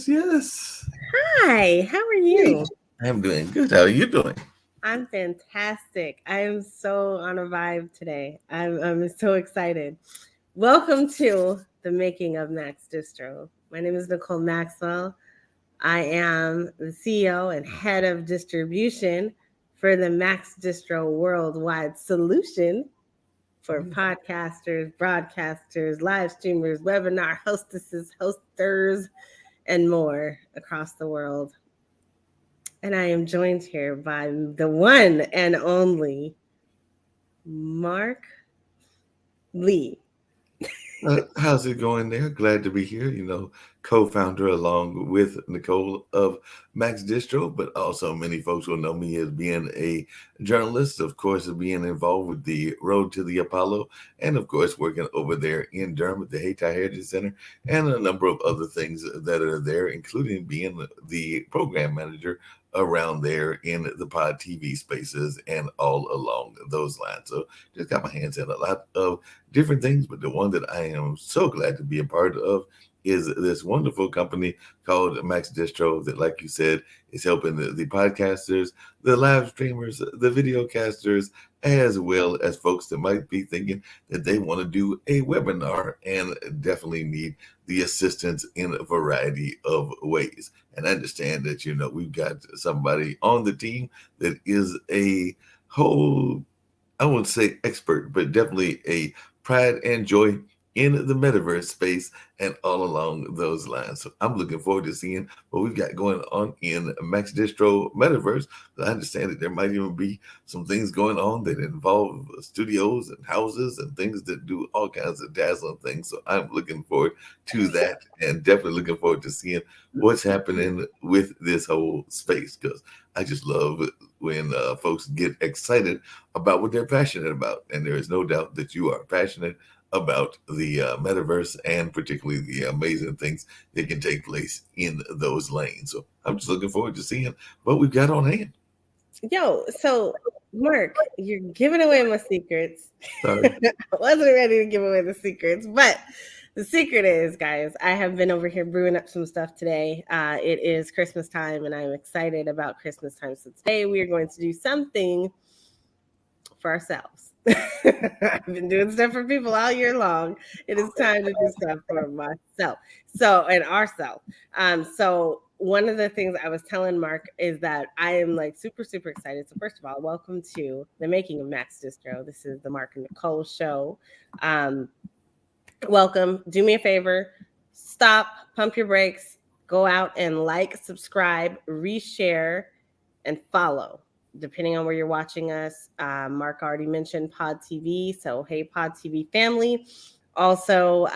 Yes. Hi, how are Hey, you? I'm doing good. How are you doing? I'm fantastic. I am so on a vibe today. I'm so excited. Welcome to the making of Max Distro. My name is NiKole Maxwell. I am the CEO and head of distribution for the Max Distro worldwide solution for podcasters, broadcasters, live streamers, webinar hostesses, hosters, and more across the world. And I am joined here by the one and only Mark Lee. How's it going there? Glad to be here. Co-founder along with NiKole of Max Distro, but also many folks will know me as being a journalist, of course, of being involved with the Road to the Apollo, and of course, working over there in Durham at the Hayti Heritage Center, and a number of other things that are there, including being the program manager around there in the pod TV spaces and all along those lines. So just got my hands in a lot of different things, but the one that I am so glad to be a part of is this wonderful company called Max Distro that, like you said, is helping the podcasters, the live streamers, the video casters, as well as folks that might be thinking that they want to do a webinar and definitely need the assistance in a variety of ways. And I understand that, we've got somebody on the team that is a whole, I wouldn't say expert, but definitely a pride and joy in the metaverse space and all along those lines. So I'm looking forward to seeing what we've got going on in Max Distro Metaverse. I understand that there might even be some things going on that involve studios and houses and things that do all kinds of dazzling things. So I'm looking forward to that and definitely looking forward to seeing what's happening with this whole space, because I just love when folks get excited about what they're passionate about. And there is no doubt that you are passionate about the metaverse and particularly the amazing things that can take place in those lanes. So I'm just looking forward to seeing what we've got on hand. So Mark, you're giving away my secrets. Sorry. I wasn't ready to give away the secrets, but the secret is, guys, I have been over here brewing up some stuff today. It is Christmas time, and I'm excited about Christmas time. So today we are going to do something for ourselves. I've been doing stuff for people all year long. It is time to do stuff for myself. And ourselves. So one of the things I was telling Mark is that I am like super, super excited. So first of all, welcome to the making of Max Distro. This is the Marc and NiKole show. Welcome. Do me a favor. Stop, pump your brakes, go out and like, subscribe, reshare, and follow, depending on where you're watching us. Mark already mentioned Pod TV. So, hey, Pod TV family. Also,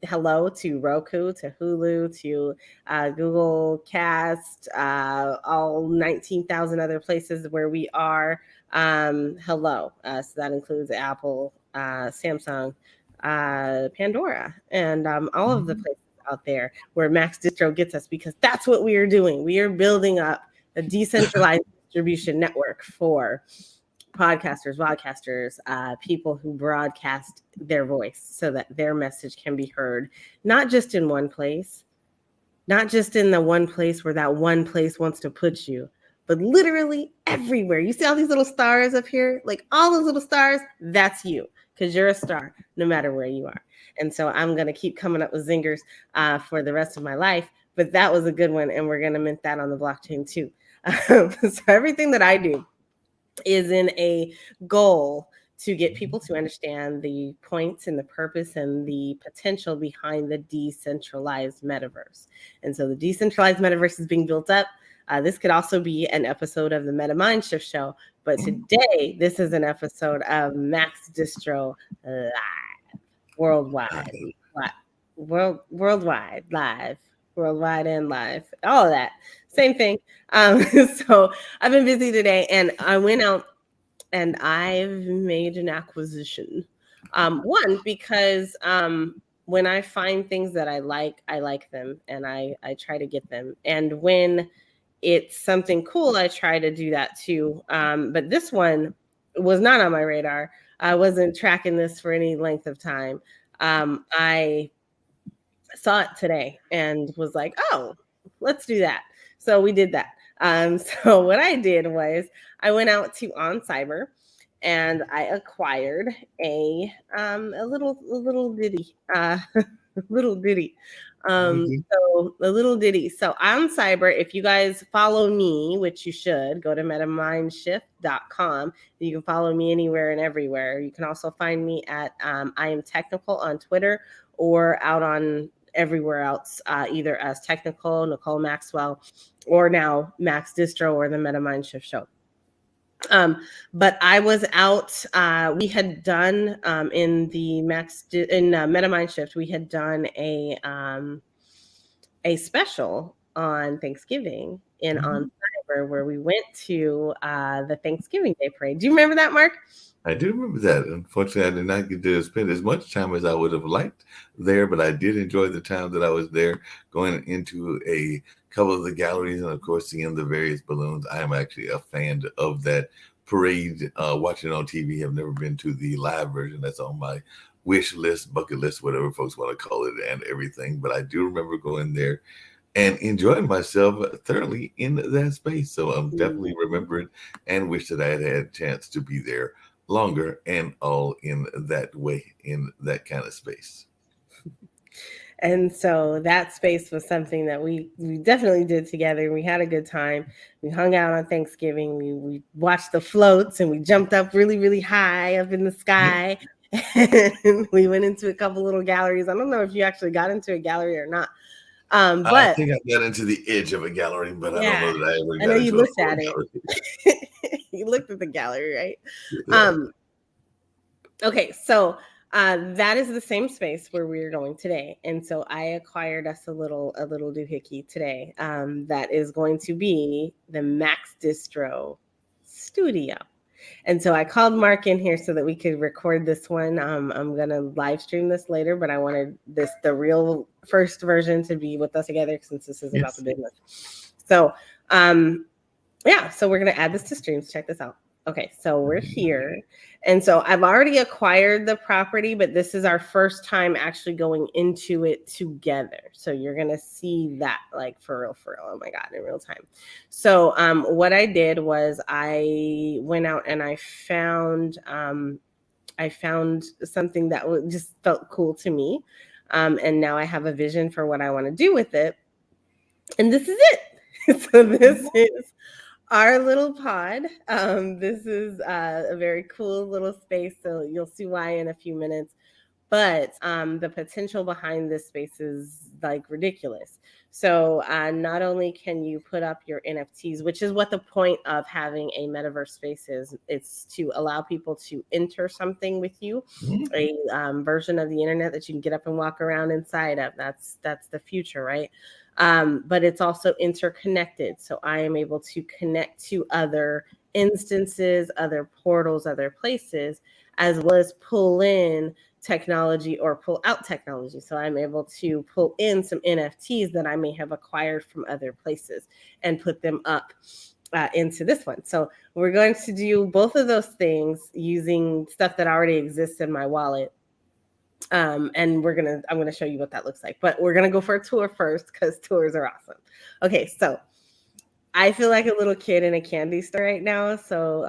hello to Roku, to Hulu, to Google Cast, all 19,000 other places where we are. Hello. So that includes Apple, Samsung, Pandora, and all of the places out there where Max Distro gets us, because that's what we are doing. We are building up a decentralized distribution network for podcasters, broadcasters, people who broadcast their voice so that their message can be heard, not just in one place, not just in the one place where that one place wants to put you, but literally everywhere. You see all these little stars up here? Like all those little stars, that's you, because you're a star no matter where you are. And so I'm going to keep coming up with zingers for the rest of my life. But that was a good one. And we're going to mint that on the blockchain too. So everything that I do is in a goal to get people to understand the points and the purpose and the potential behind the decentralized metaverse. And so the decentralized metaverse is being built up. This could also be an episode of the Meta Mind Shift show, but today this is an episode of Max Distro Live, worldwide, worldwide, live, worldwide and live, all of that, same thing. So I've been busy today, and I went out and I've made an acquisition. One, because when I find things that I like them, and I try to get them. And when it's something cool, I try to do that too. But this one was not on my radar. I wasn't tracking this for any length of time. I saw it today and was like, oh, let's do that. So we did that. So what I did was I went out to On Cyber and I acquired a little ditty, little ditty. So a little ditty. So on Cyber, if you guys follow me, which you should, go to metamindshift.com. You can follow me anywhere and everywhere. You can also find me at I am technical on Twitter or out on everywhere else, either as technical, NiKole Maxwell, or now MaxDistro or the Metamind Shift Show. But I was out. We had done in the Metamind Shift. We had done a special on Thanksgiving in On Cyber where we went to the Thanksgiving Day parade. Do you remember that, Mark? I do remember that. Unfortunately, I did not get to spend as much time as I would have liked there, but I did enjoy the time that I was there, going into a couple of the galleries and, of course, seeing the various balloons. I am actually a fan of that parade, watching it on TV. I've never been to the live version. That's on my wish list, bucket list, whatever folks want to call it, and everything. But I do remember going there and enjoying myself thoroughly in that space. So I'm definitely remembering and wish that I had a chance to be there longer and all in that way, in that kind of space. And so that space was something that we definitely did together. We had a good time. We hung out on Thanksgiving. We watched the floats and we jumped up really, really high up in the sky. And we went into a couple little galleries. I don't know if you actually got into a gallery or not. But I think I got into the edge of a gallery, but I don't know that I ever got into a full gallery. You looked at the gallery, right? Yeah. Okay, so that is the same space where we're going today, and so I acquired us a little doohickey today. That is going to be the MaxDistro studio. And so I called Marc in here so that we could record this one. I'm going to live stream this later, but I wanted the real first version to be with us together since this is about the business. So, so we're going to add this to streams. Check this out. Okay, so we're here. And so I've already acquired the property, but this is our first time actually going into it together. So you're going to see that like for real. Oh my God, in real time. So what I did was I went out and I found something that just felt cool to me. And now I have a vision for what I want to do with it. And this is it. So this is our little pod. This is a very cool little space, so you'll see why in a few minutes. But the potential behind this space is like ridiculous. So not only can you put up your NFTs, which is what the point of having a metaverse space is, it's to allow people to enter something with you, a version of the internet that you can get up and walk around inside of. That's the future, right? But it's also interconnected. So I am able to connect to other instances, other portals, other places, as well as pull in technology or pull out technology. So I'm able to pull in some NFTs that I may have acquired from other places and put them up into this one. So we're going to do both of those things using stuff that already exists in my wallet. And I'm gonna show you what that looks like, but we're gonna go for a tour first because tours are awesome. Okay, so I feel like a little kid in a candy store right now. So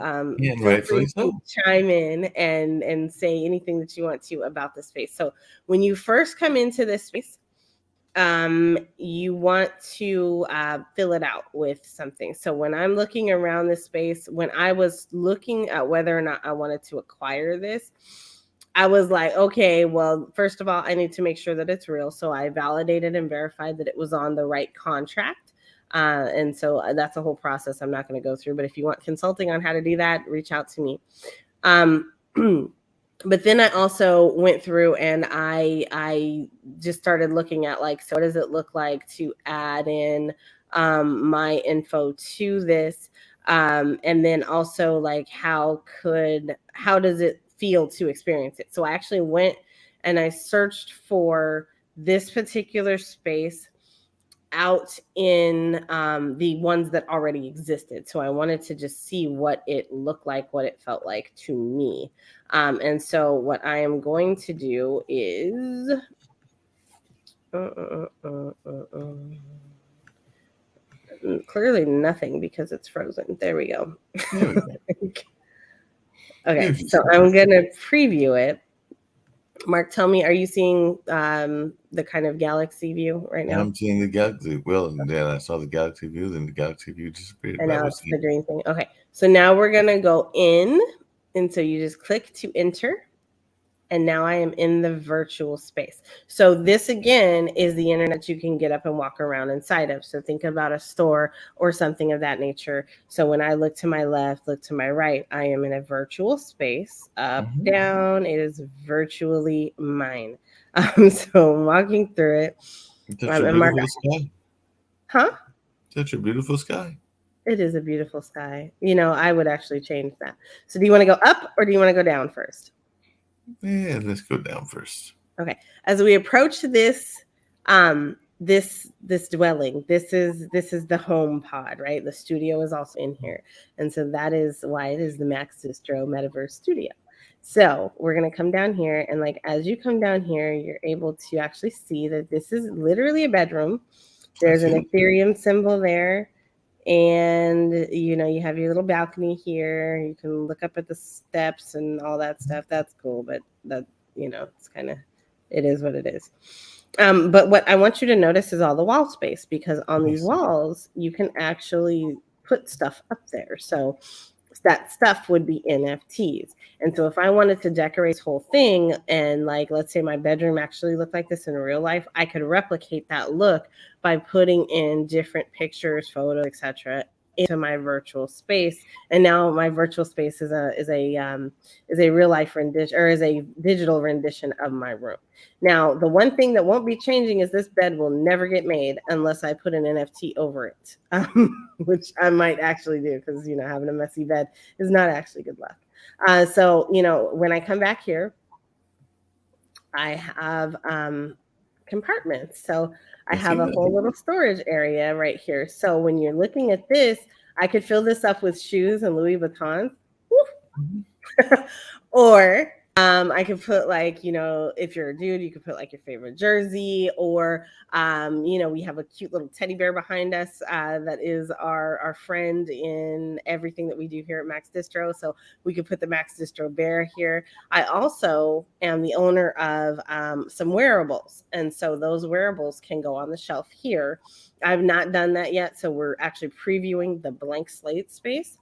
rightfully so. Chime in and say anything that you want to about the space. So when you first come into this space, you want to fill it out with something. So when I'm looking around this space, when I was looking at whether or not I wanted to acquire this, I was like, okay, well, first of all, I need to make sure that it's real. So I validated and verified that it was on the right contract. And so that's a whole process I'm not going to go through. But if you want consulting on how to do that, reach out to me. But then I also went through and I just started looking at like, so what does it look like to add in my info to this? And then also like, how does it feel to experience it? So I actually went and I searched for this particular space out in the ones that already existed. So I wanted to just see what it looked like, what it felt like to me. And so what I am going to do is Clearly nothing because it's frozen. There we go. There we go. Okay, so I'm gonna preview it. Mark, tell me, are you seeing the kind of galaxy view right now? I'm seeing the galaxy. Well, and then I saw the galaxy view, then the galaxy view disappeared. And now it's the green thing. Okay, so now we're gonna go in, and so you just click to enter. And now I am in the virtual space. So this again is the internet you can get up and walk around inside of. So think about a store or something of that nature. So when I look to my left, look to my right, I am in a virtual space, up, down. It is virtually mine. So I'm walking through it. That's a beautiful sky. Huh? Such a beautiful sky. It is a beautiful sky. You know, I would actually change that. So do you want to go up or do you want to go down first? Yeah, let's go down first. Okay. As we approach this this dwelling, this is the home pod, right? The studio is also in here. And so that is why it is the MaxDistro Metaverse Studio. So we're going to come down here, and like as you come down here, you're able to actually see that this is literally a bedroom. There's an Ethereum symbol there. And you know, you have your little balcony here. You can look up at the steps and all that stuff. That's cool, but that, you know, it's kind of, it is what it is. But what I want you to notice is all the wall space, because on these walls you can actually put stuff up there. So that stuff would be NFTs. And so if I wanted to decorate this whole thing, and like, let's say my bedroom actually looked like this in real life, I could replicate that look by putting in different pictures, photos, etc., into my virtual space. And now my virtual space is a real life rendition, or is a digital rendition of my room. Now, the one thing that won't be changing is this bed will never get made unless I put an NFT over it, which I might actually do, because, you know, having a messy bed is not actually good luck. So, you know, when I come back here, I have compartments. So I have a whole little storage area right here. So when you're looking at this, I could fill this up with shoes and Louis Vuittons. Or I could put, like, you know, if you're a dude, you could put like your favorite jersey, or you know, we have a cute little teddy bear behind us that is our friend in everything that we do here at MaxDistro. So we could put the MaxDistro bear here. I also am the owner of some wearables, and so those wearables can go on the shelf here. I've not done that yet, so we're actually previewing the blank slate space.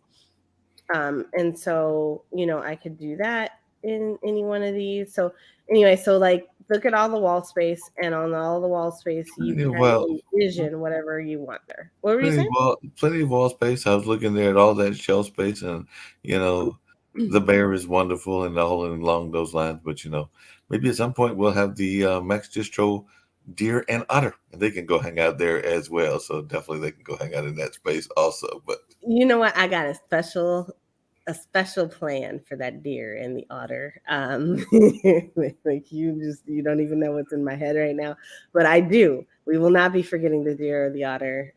And so, you know, I could do that in any one of these. So anyway, so like, look at all the wall space, and on all the wall space, you can envision whatever you want there. What were you saying? Plenty of wall space. I was looking there at all that shelf space, and, you know, the bear is wonderful and all along those lines. But, you know, maybe at some point we'll have the MaxDistro deer and otter, and they can go hang out there as well. So definitely they can go hang out in that space also. But you know what? I got a special plan for that deer and the otter. Like, you don't even know what's in my head right now, but I do. We will not be forgetting the deer or the otter.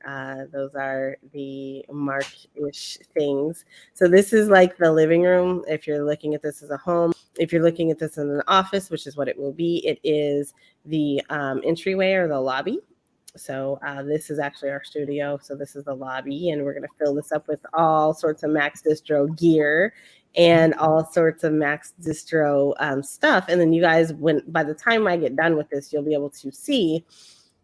Those are the Mark-ish things. So this is like the living room. If you're looking at this as a home, if you're looking at this in an office, which is what it will be, it is the entryway or the lobby. So this is actually our studio. So this is the lobby, and we're going to fill this up with all sorts of MaxDistro gear and all sorts of MaxDistro stuff. And then you guys, by the time I get done with this, you'll be able to see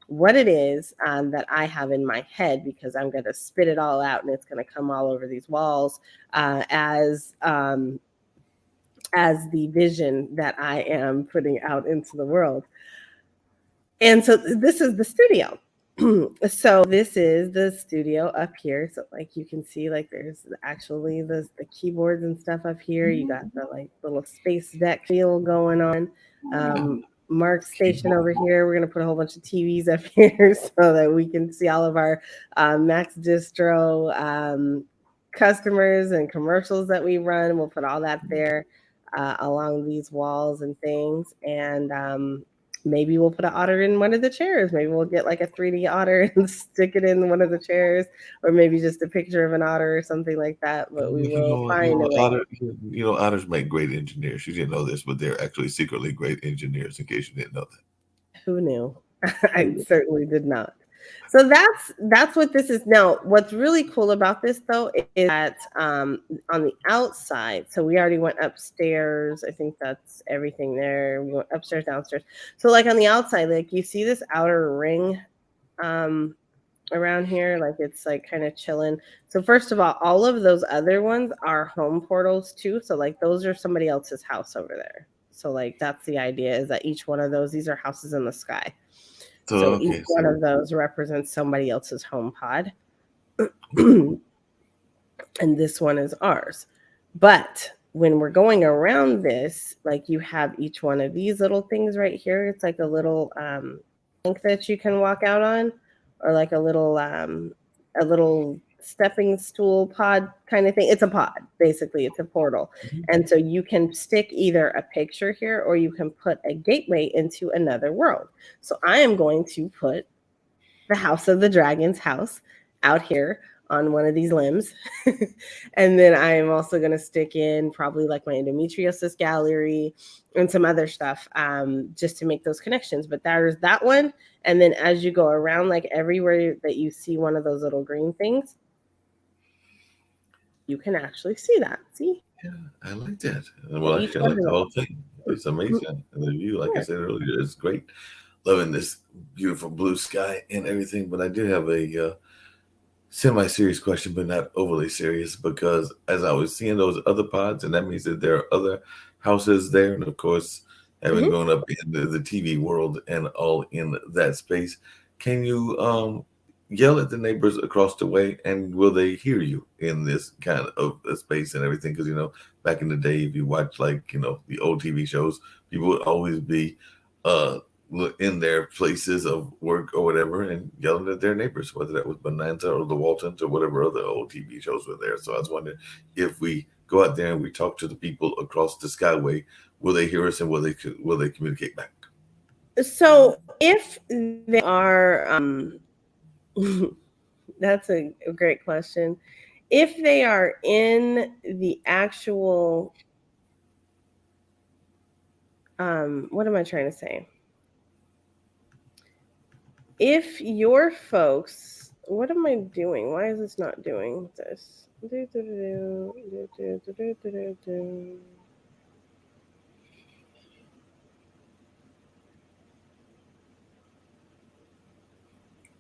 what it is that I have in my head, because I'm going to spit it all out, and it's going to come all over these walls as the vision that I am putting out into the world. And so this is the studio. So this is the studio up here. So like, you can see, like, there's actually the keyboards and stuff up here. You got the like little space deck feel going on. Mark's station over here. We're gonna put a whole bunch of TVs up here so that we can see all of our MaxDistro customers and commercials that we run. We'll put all that there along these walls and things. And maybe we'll put an otter in one of the chairs. Maybe we'll get like a 3D otter and stick it in one of the chairs, or maybe just a picture of an otter or something like that. But we will find a way. Otters make great engineers. You didn't know this, but they're actually secretly great engineers, in case you didn't know that. Who knew? I certainly did not. So that's what this is. Now, what's really cool about this though is that on the outside, so we already went upstairs. I think that's everything there. We went upstairs, downstairs. So like on the outside, like you see this outer ring around here, like it's like kind of chilling. So first of all of those other ones are home portals too. So like those are somebody else's house over there. So like that's the idea, is that each one of those, these are houses in the sky. So each one of those represents somebody else's home pod. And this one is ours. But when we're going around this, like you have each one of these little things right here. It's like a little link that you can walk out on, or like a little stepping stool pod kind of thing. It's a pod, basically. It's a portal. And so you can stick either a picture here, or you can put a gateway into another world. So I am going to put the House of the Dragon's house out here on one of these limbs. And then I am also going to stick in probably like my endometriosis gallery and some other stuff, just to make those connections. But there's that one. And then as you go around, like everywhere that you see one of those little green things, you can actually see that. See? Yeah, I like that. Well, I like the whole thing. It's amazing. And the view, like I said earlier, is great. Loving this beautiful blue sky and everything. But I did have a semi-serious question, but not overly serious, because as I was seeing those other pods, and that means that there are other houses there. And of course, having grown up in the TV world and all in that space, can you yell at the neighbors across the way, and will they hear you in this kind of a space and everything? Because back in the day, if you watch the old TV shows, people would always be in their places of work or whatever and yelling at their neighbors, whether that was Bonanza or the Waltons or whatever other old TV shows were there. So I was wondering, if we go out there and we talk to the people across the skyway, will they hear us, and will they communicate back? So if they are that's a great question. If they are in the actual what am I trying to say? If your folks, what am I doing? Why is this not doing this? It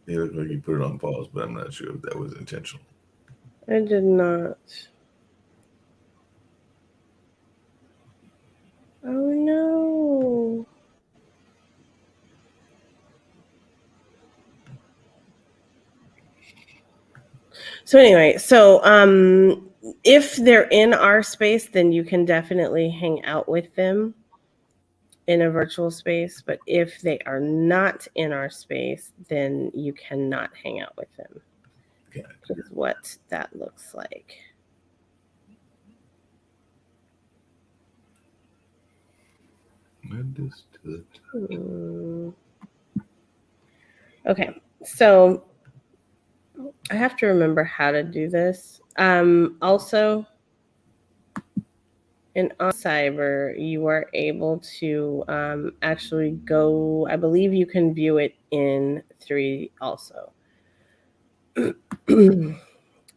looked like you put it on pause, but I'm not sure if that was intentional. I did not. Oh no. So anyway, if they're in our space, then you can definitely hang out with them in a virtual space. But if they are not in our space, then you cannot hang out with them. Okay. Is what that looks like. Understood. Okay, so I have to remember how to do this. Also, in Cyber, you are able to actually go, I believe you can view it in 3 also.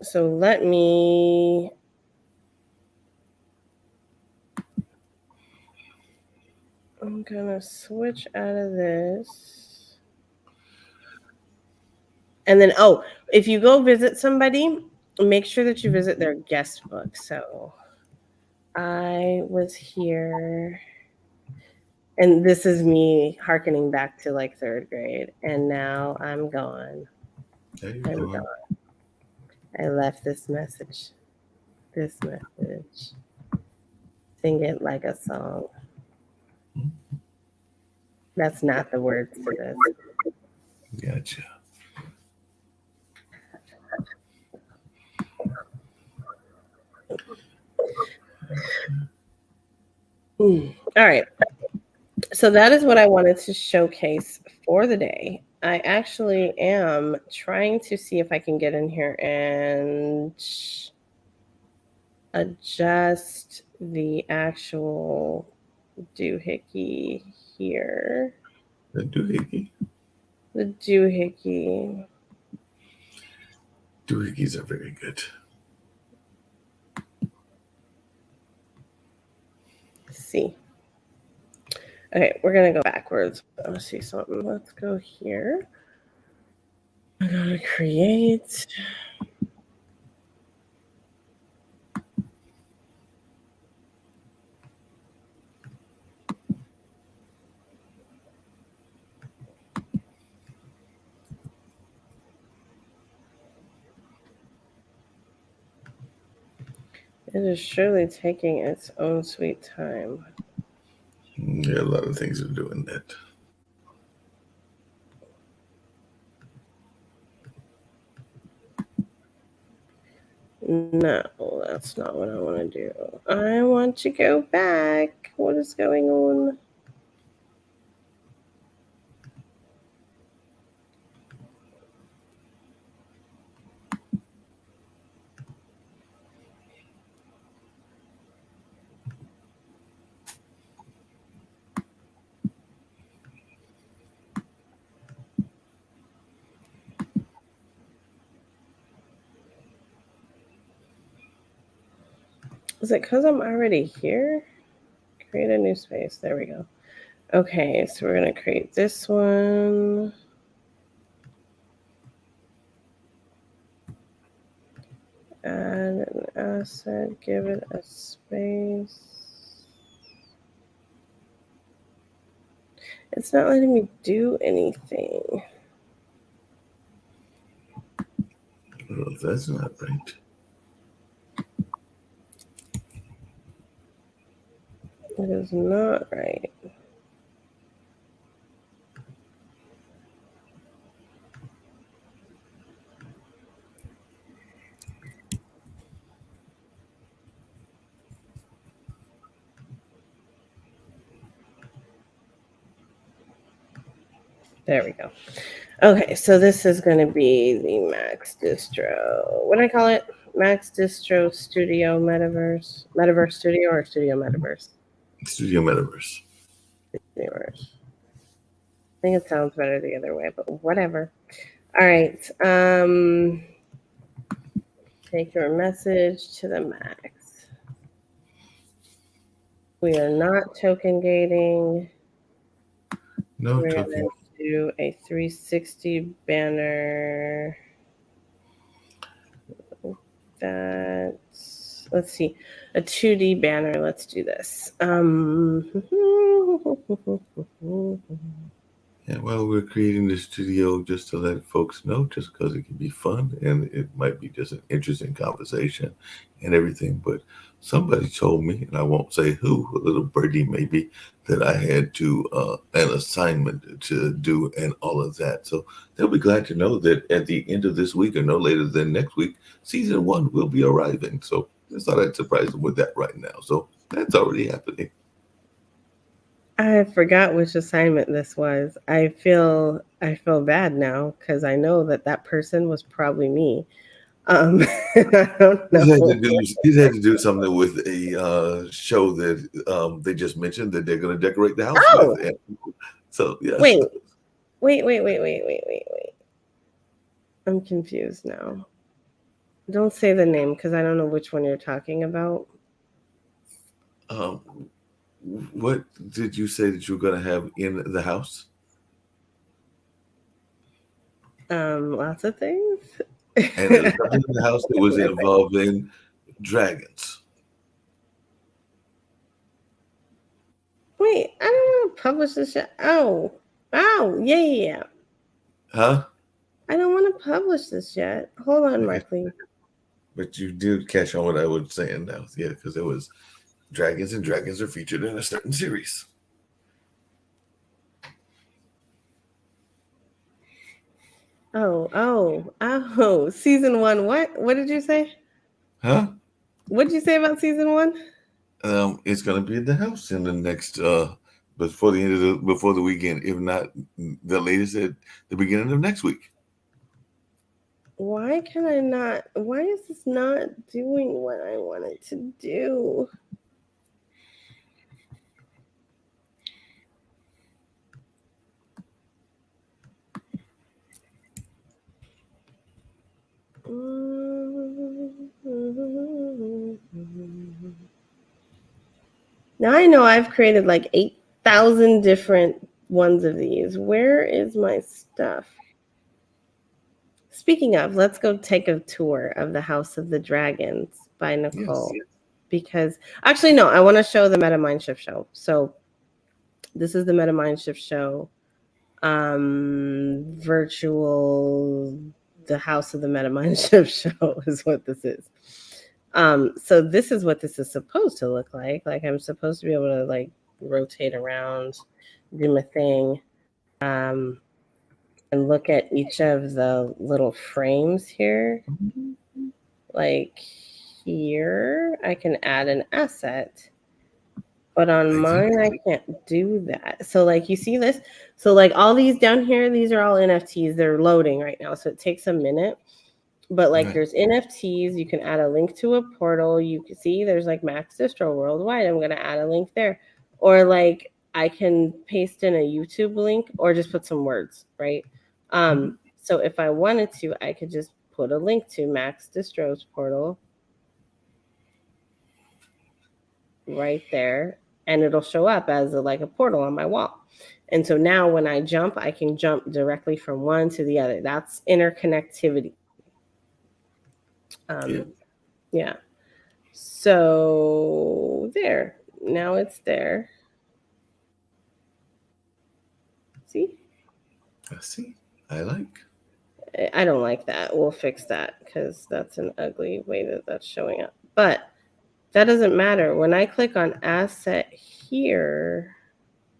So let me I'm gonna switch out of this. And then, if you go visit somebody, make sure that you visit their guest book. So I was here, and this is me hearkening back to like 3rd grade, and now I'm gone. I'm gone. I left this message. Sing it like a song. That's not the words to this. Gotcha. All right. So that is what I wanted to showcase for the day. I actually am trying to see if I can get in here and adjust the actual doohickey here. The doohickey? The doohickey. Doohickeys are very good. See. Okay, we're gonna go backwards. I want to see something. Let's go here. I'm gonna create. It is surely taking its own sweet time. Yeah, a lot of things are doing that. No, that's not what I want to do. I want to go back. What is going on? Is it because I'm already here? Create a new space. There we go. Okay, so we're going to create this one. Add an asset, give it a space. It's not letting me do anything. Well, that's not right. It is not right. There we go. Okay, so this is going to be the Max Distro. What do I call it? Max Distro Studio Metaverse. Metaverse Studio or Studio Metaverse? Studio Metaverse. Metaverse. I think it sounds better the other way, but whatever. All right. Take your message to the max. We are not token gating. No We're token. going to do a 360 banner. That's, let's see, a 2D banner. Let's do this. Yeah, well, we're creating the studio just to let folks know, just because it can be fun and it might be just an interesting conversation and everything. But somebody told me, and I won't say who, a little birdie maybe, that I had to an assignment to do and all of that. So they'll be glad to know that at the end of this week or no later than next week, season 1 will be arriving. So I thought I'd surprise them with that right now. So that's already happening. I forgot which assignment this was. I feel bad now because I know that person was probably me. I don't know. He's had to do something with a show that they just mentioned that they're going to decorate the house with. And so, yes. Wait. I'm confused now. Don't say the name because I don't know which one you're talking about. What did you say that you were going to have in the house? Lots of things. And it was something in the house that was involving dragons. Wait, I don't want to publish this yet. Oh, yeah. Huh? I don't want to publish this yet. Hold on, Marc. But you did catch on what I was saying now. Yeah, because there was dragons, and dragons are featured in a certain series. Oh, season 1. What did you say? Huh? What did you say about season 1? It's going to be in the house in the next before the weekend, if not the latest at the beginning of next week. Why can I not? Why is this not doing what I want it to do? Now I know I've created like 8,000 different ones of these. Where is my stuff? Speaking of, let's go take a tour of the House of the Dragons by NiKole. Yes. Because actually, no, I want to show the Meta Mindshift show. So this is the Meta Mindshift show. Virtual, the House of the Meta Mindshift show is what this is. So this is what this is supposed to look like. Like I'm supposed to be able to like rotate around, do my thing, and look at each of the little frames here. Like here, I can add an asset. But on mine, I can't do that. So like you see this? So like all these down here, these are all NFTs. They're loading right now. So it takes a minute. But like there's NFTs, you can add a link to a portal. You can see there's like MaxDistro worldwide. I'm gonna add a link there. Or like I can paste in a YouTube link or just put some words, right? So if I wanted to, I could just put a link to MaxDistro's portal right there, and it'll show up as like a portal on my wall. And so now when I jump, I can jump directly from one to the other. That's interconnectivity. Yeah. So there. Now it's there. See? I see. I like. I don't like that. We'll fix that because that's an ugly way that that's showing up. But that doesn't matter. When I click on asset here,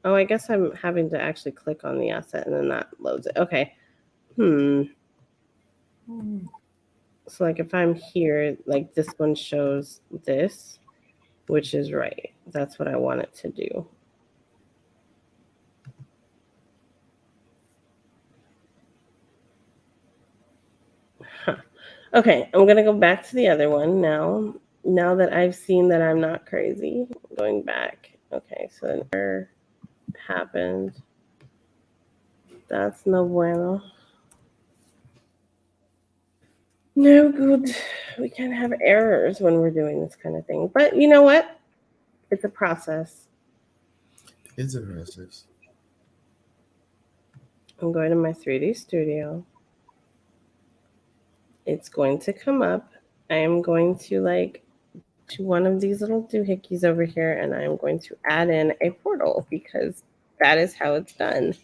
oh, I guess I'm having to actually click on the asset and then that loads it. Okay. So like if I'm here, like this one shows this, which is right. That's what I want it to do. Okay, I'm gonna go back to the other one now. Now that I've seen that I'm not crazy, going back. Okay, so an error happened. That's no bueno. No good. We can't have errors when we're doing this kind of thing. But you know what? It's a process. It's a process. I'm going to my 3D studio. It's going to come up. I am going to like to one of these little doohickeys over here, and I am going to add in a portal because that is how it's done.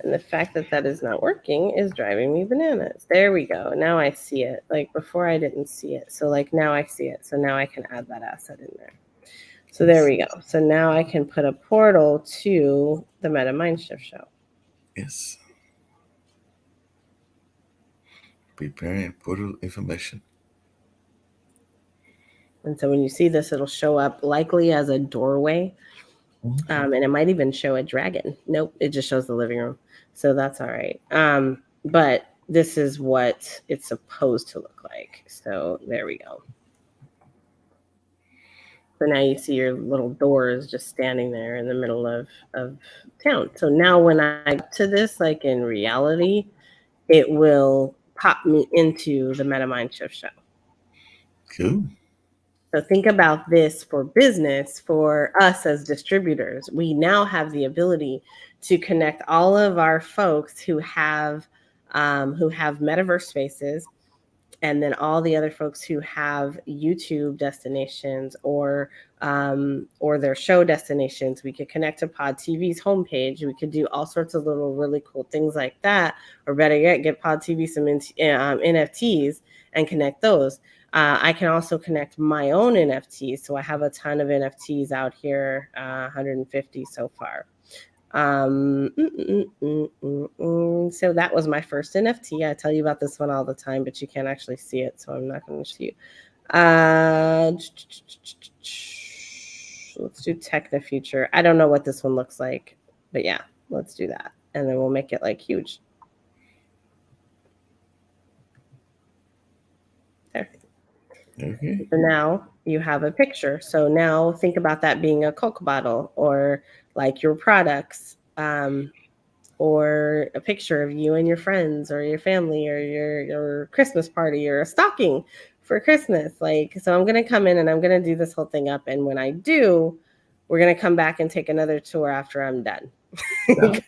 And the fact that that is not working is driving me bananas. There we go. Now I see it. Like before I didn't see it. So like now I see it. So now I can add that asset in there. So there we go. So now I can put a portal to the Meta Mindshift show. Yes. Preparing portal information. And so when you see this, it'll show up likely as a doorway. And it might even show a dragon. Nope, it just shows the living room. So that's all right. But this is what it's supposed to look like. So there we go. So now you see your little door is just standing there in the middle of town. So now when I get to this, like in reality, it will pop me into the Meta Mindshift show. Cool. So think about this for business, for us as distributors. We now have the ability to connect all of our folks who have metaverse spaces, and then all the other folks who have YouTube destinations or their show destinations. We could connect to Pod TV's homepage. We could do all sorts of little really cool things like that. Or better yet, get Pod TV some NFTs and connect those. I can also connect my own NFTs. So I have a ton of NFTs out here, 150 so far. So that was my first NFT. I tell you about this one all the time, but you can't actually see it, so I'm not going to show you. Let's do Technofuture. I don't know what this one looks like, but yeah, let's do that. And then we'll make it like huge. There. Okay. So now you have a picture. So now think about that being a Coke bottle or like your products. or a picture of you and your friends or your family or your Christmas party or a stocking for Christmas. Like, so I'm going to come in and I'm going to do this whole thing up. And when I do, we're going to come back and take another tour after I'm done. Because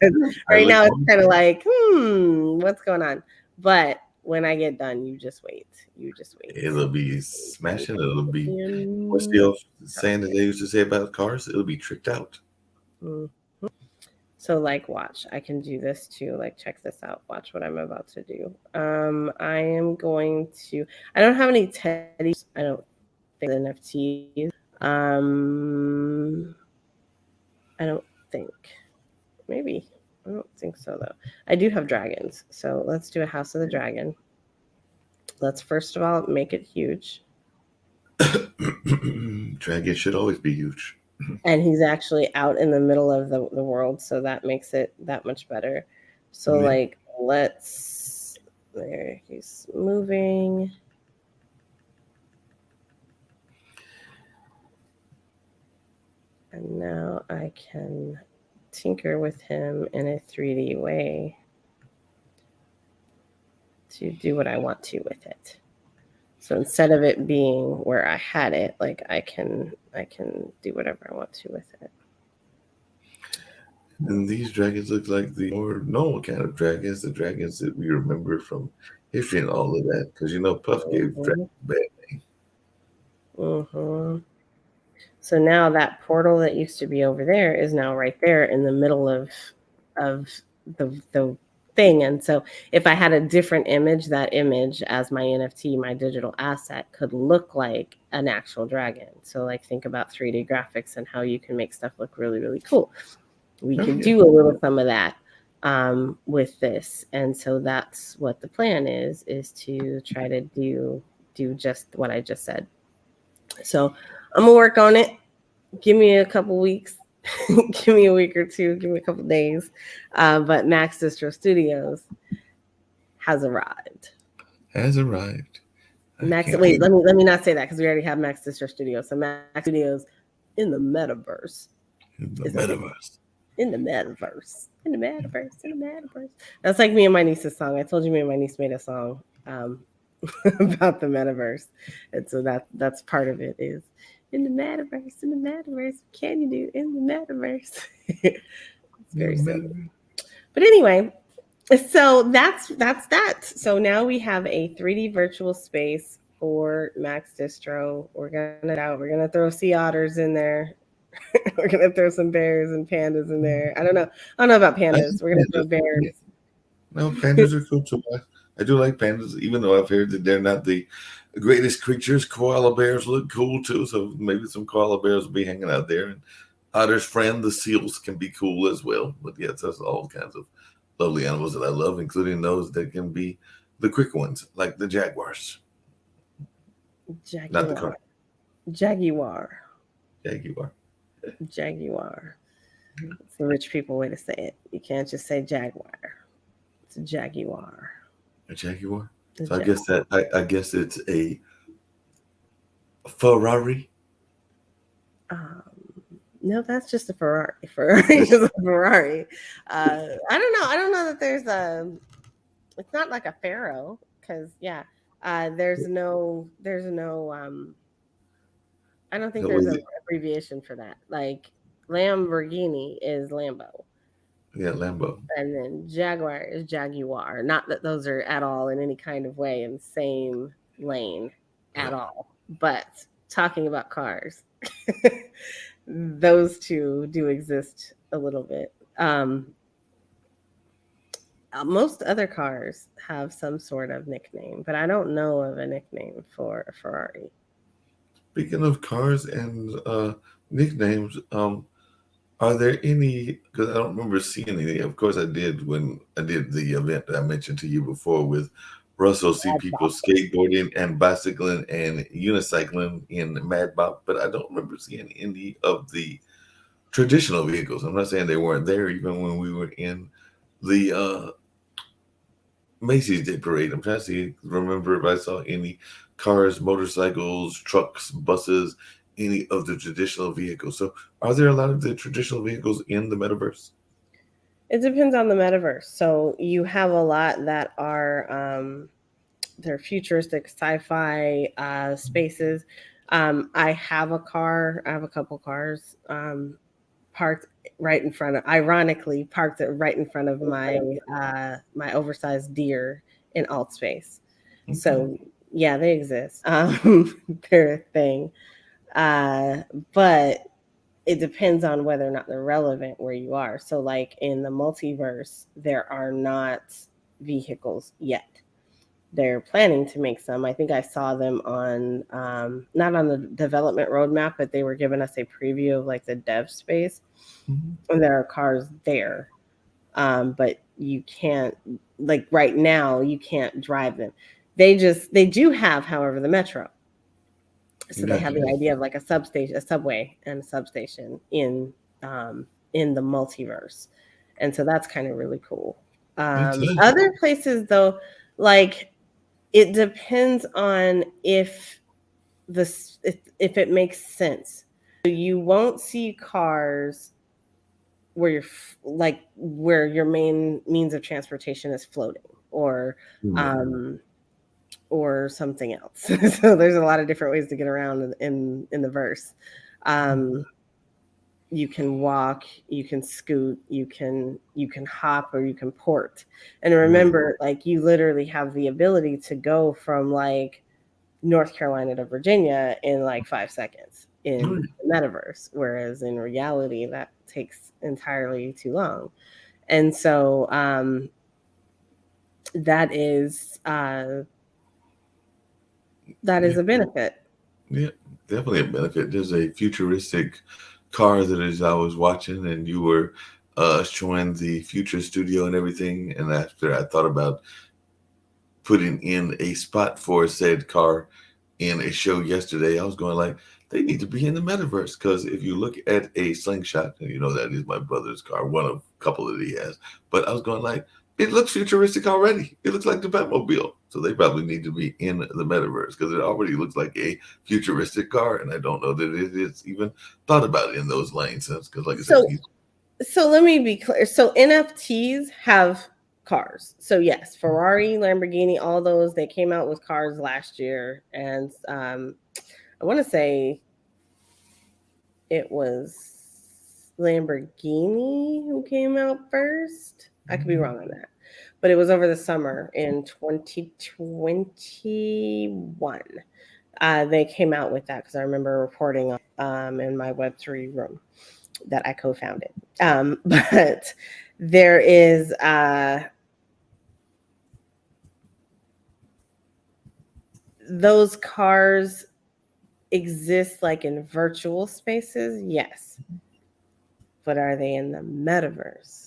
right now it's kind of like, what's going on? But when I get done, you just wait. You just wait. It'll be smashing. It'll be, what's the old saying that they used to say about cars? It'll be tricked out. Mm-hmm. So like, watch, I can do this too. Like, check this out. Watch what I'm about to do. I am going to, I don't have any teddies. I don't think NFTs. I don't think. Maybe. I don't think so though. I do have dragons. So let's do a House of the Dragon. Let's first of all make it huge. Dragon should always be huge. And he's actually out in the middle of the world, so that makes it that much better. So yeah. Like, let's, there, he's moving. And now I can tinker with him in a 3D way to do what I want to with it. So instead of it being where I had it, like I can do whatever I want to with it. And these dragons look like the more normal kind of dragons, the dragons that we remember from history and all of that. Because, you know, Puff gave dragons a bad name. Mm-hmm. So now that portal that used to be over there is now right there in the middle of the thing. And so if I had a different image, that image as my NFT, my digital asset, could look like an actual dragon. So like, think about 3D graphics and how you can make stuff look really, really cool. We could do a little some of that with this. And so that's what the plan is to try to do just what I just said. So I'm gonna work on it. Give me a couple weeks. Give me a week or two. Give me a couple days. But Max Distro Studios has arrived. Wait, let me not say that because we already have Max Distro Studios. So Max Studios in the metaverse. In the metaverse. That's like me and my niece's song. I told you me and my niece made a song about the metaverse, and so that's part of it is in the metaverse. Can you do in the metaverse? It's very simple. But anyway, so that's that. So now we have a 3D virtual space for Max Distro. We're gonna throw sea otters in there. We're gonna throw some bears and pandas in there. I don't know about pandas. We're gonna throw bears. No, pandas are cool too. I do like pandas, even though I've heard that they're not the greatest creatures. Koala bears look cool too, so maybe some koala bears will be hanging out there. And Otter's friend, the seals, can be cool as well. But yes, there's all kinds of lovely animals that I love, including those that can be the quick ones, like the jaguars. Not the car. Jaguar. It's the rich people way to say it. You can't just say jaguar. It's a jaguar. A jaguar? So I guess it's a Ferrari. No, that's just a Ferrari. Ferrari is a Ferrari. I don't know that there's a. It's not like a pharaoh because there's no. I don't think there's an abbreviation for that. Like Lamborghini is Lambo. Yeah, Lambo. And then Jaguar is Jaguar. Not that those are at all in any kind of way in the same lane at all. But talking about cars, those two do exist a little bit. Most other cars have some sort of nickname, but I don't know of a nickname for a Ferrari. Speaking of cars and nicknames, are there any, because I don't remember seeing any. Of course I did when I did the event that I mentioned to you before with Russell, see people skateboarding and bicycling and unicycling in Mad Bop, but I don't remember seeing any of the traditional vehicles. I'm not saying they weren't there even when we were in the Macy's Day Parade. I'm trying to remember if I saw any cars, motorcycles, trucks, buses, any of the traditional vehicles. So are there a lot of the traditional vehicles in the metaverse? It depends on the metaverse. So you have a lot that are they're futuristic sci-fi spaces. I have a car. I have a couple cars parked right in front of, ironically, parked right in front of my oversized deer in alt space. Okay. So yeah, they exist. They're a thing. Uh, but it depends on whether or not they're relevant where you are. So, like in the multiverse, there are not vehicles yet. They're planning to make some. I think I saw them on, not on the development roadmap, but they were giving us a preview of like the dev space. And there are cars there. But you can't, like right now, you can't drive them. They do have, however, the metro. So they have the idea of like a substation, a subway and a substation in the multiverse. And so that's kind of really cool. Other places though, like it depends on if if it makes sense. So you won't see cars where you're like where your main means of transportation is floating or something else. So there's a lot of different ways to get around in the verse. You can walk, you can scoot, you can hop, or you can port. And remember, like you literally have the ability to go from like North Carolina to Virginia in like 5 seconds in the metaverse, whereas in reality that takes entirely too long. And so that is a benefit. Yeah, definitely a benefit. There's a futuristic car that I was watching, and you were showing the future studio and everything. And after I thought about putting in a spot for said car in a show yesterday, I was going like, they need to be in the metaverse, because if you look at a slingshot, and you know that is my brother's car, one of a couple that he has, but I was going like, it looks futuristic already. It looks like the Batmobile. So they probably need to be in the metaverse, because it already looks like a futuristic car, and I don't know that it is even thought about in those lanes. Because like I said, so let me be clear. So NFTs have cars. So yes, Ferrari, Lamborghini, all those, they came out with cars last year. And I want to say it was Lamborghini who came out first. I could be wrong on that. But it was over the summer in 2021. They came out with that because I remember reporting in my Web3 room that I co-founded. But there is those cars exist like in virtual spaces, yes. But are they in the metaverse?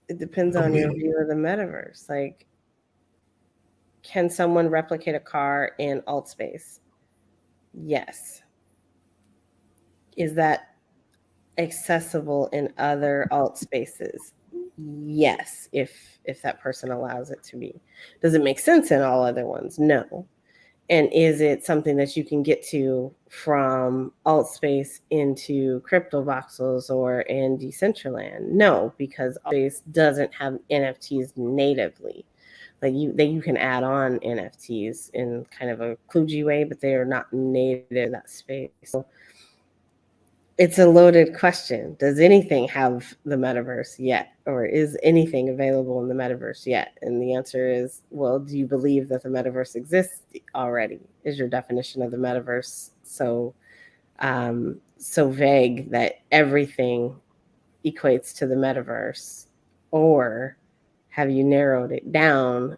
It depends on your view of the metaverse. Like, can someone replicate a car in alt space? Yes. Is that accessible in other alt spaces? Yes, if that person allows it to be. Does it make sense in all other ones? No. And is it something that you can get to from alt space into crypto voxels or in Decentraland? No, because alt space doesn't have NFTs natively. Like you can add on NFTs in kind of a kludgy way, but they are not native in that space. So it's a loaded question. Does anything have the metaverse yet? Or is anything available in the metaverse yet? And the answer is, well, do you believe that the metaverse exists already? Is your definition of the metaverse so vague that everything equates to the metaverse? Or have you narrowed it down,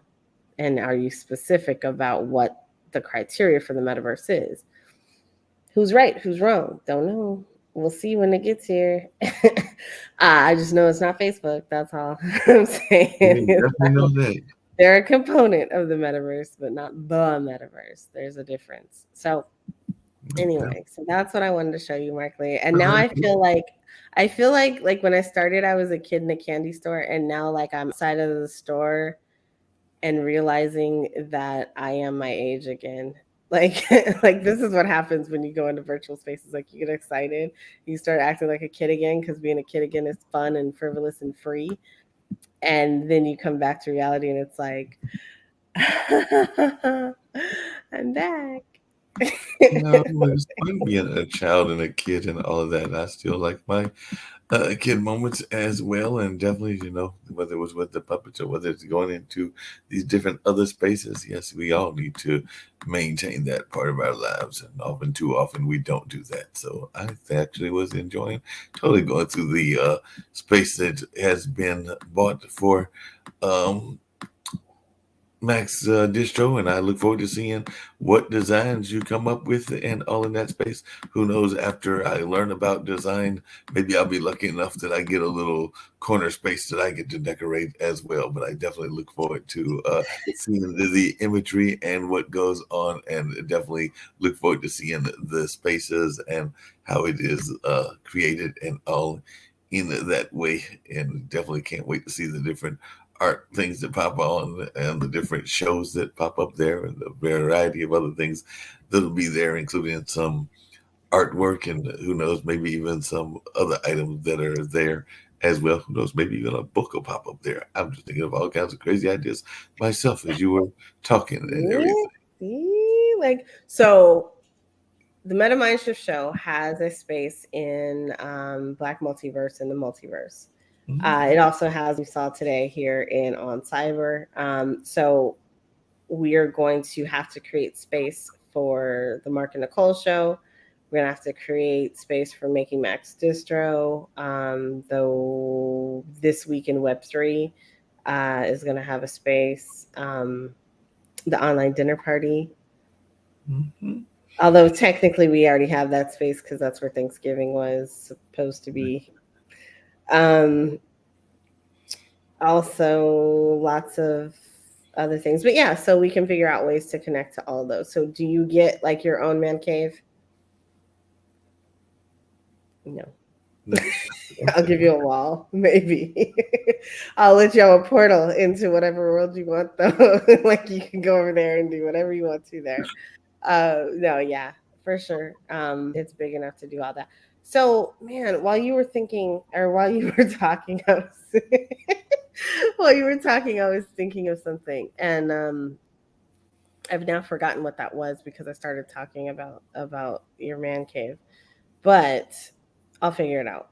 and are you specific about what the criteria for the metaverse is? Who's right? Who's wrong? Don't know. We'll see when it gets here. I just know it's not Facebook. That's all I'm saying. definitely know that. They're a component of the metaverse, but not the metaverse. There's a difference. So anyway, so that's what I wanted to show you, Mark Lee. And now I feel like when I started, I was a kid in a candy store, and now like I'm outside of the store and realizing that I am my age again. Like, like this is what happens when you go into virtual spaces. Like, you get excited, you start acting like a kid again because being a kid again is fun and frivolous and free. And then you come back to reality, and it's like, I'm back. It's fun being a child and a kid and all of that. And I still like my kid moments as well, and definitely, whether it was with the puppets or whether it's going into these different other spaces, yes, we all need to maintain that part of our lives, and often too often we don't do that. So I actually was enjoying totally going through the space that has been bought for Max Distro, and I look forward to seeing what designs you come up with and all in that space. Who knows? After I learn about design, maybe I'll be lucky enough that I get a little corner space that I get to decorate as well. But I definitely look forward to seeing the imagery and what goes on, and definitely look forward to seeing the spaces and how it is created and all in that way. And definitely can't wait to see the different art things that pop on and the different shows that pop up there and the variety of other things that'll be there, including some artwork and who knows, maybe even some other items that are there as well. Who knows, maybe even a book will pop up there. I'm just thinking of all kinds of crazy ideas myself as you were talking and everything. See? Like, so the Meta Mindshift show has a space in Black Multiverse and the Multiverse. It also has, we saw today here in On Cyber. So we are going to have to create space for the Marc and NiKole show. We're going to have to create space for Making Max Distro. Though this week in Web3 is going to have a space. The online dinner party. Although technically we already have that space because that's where Thanksgiving was supposed to be. Also lots of other things, but yeah, so we can figure out ways to connect to all of those. So do you get like your own man cave? No. I'll give you a wall, maybe. I'll let you have a portal into whatever world you want, though. Like, you can go over there and do whatever you want to there. No, yeah, for sure. It's big enough to do all that. So, man, while you were thinking, or while you were talking, while you were talking, I was thinking of something, and I've now forgotten what that was because I started talking about your man cave, but I'll figure it out.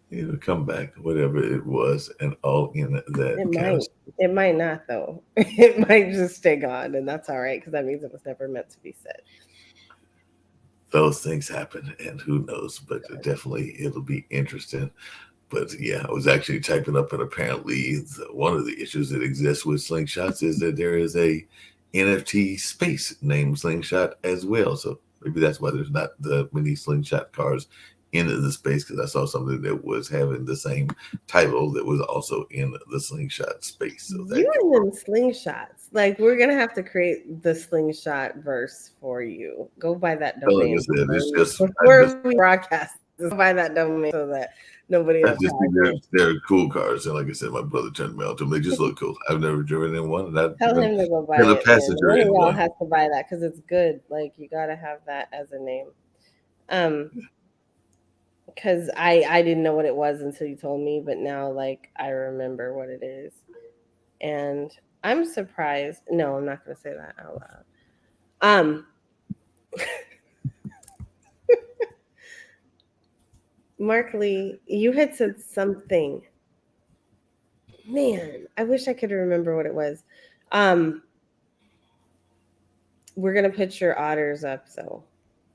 It'll come back, whatever it was, and all in that kind of. It might not though. It might just stay gone, and that's all right because that means it was never meant to be said. Those things happen, and who knows? But definitely, it'll be interesting. But yeah, I was actually typing up, and apparently, one of the issues that exists with slingshots is that there is a NFT space named Slingshot as well. So maybe that's why there's not the many slingshot cars in the space, because I saw something that was having the same title that was also in the slingshot space. So that You and slingshots. Like, we're gonna have to create the slingshot verse for you. Go buy that like I domain said, it's just before we broadcast. Just buy that domain so that nobody else just has it. they're cool cars, and like I said, my brother turned me on to them. They just look cool. I've never driven in one, and I've Tell been him to go buy a it, man. passenger One of in y'all one. has to buy that because it's good. Like, you gotta have that as a name. Because I didn't know what it was until you told me, but now like I remember what it is, and I'm surprised. No, I'm not gonna say that out loud. Mark Lee, you had said something. Man, I wish I could remember what it was. We're gonna put your otters up, so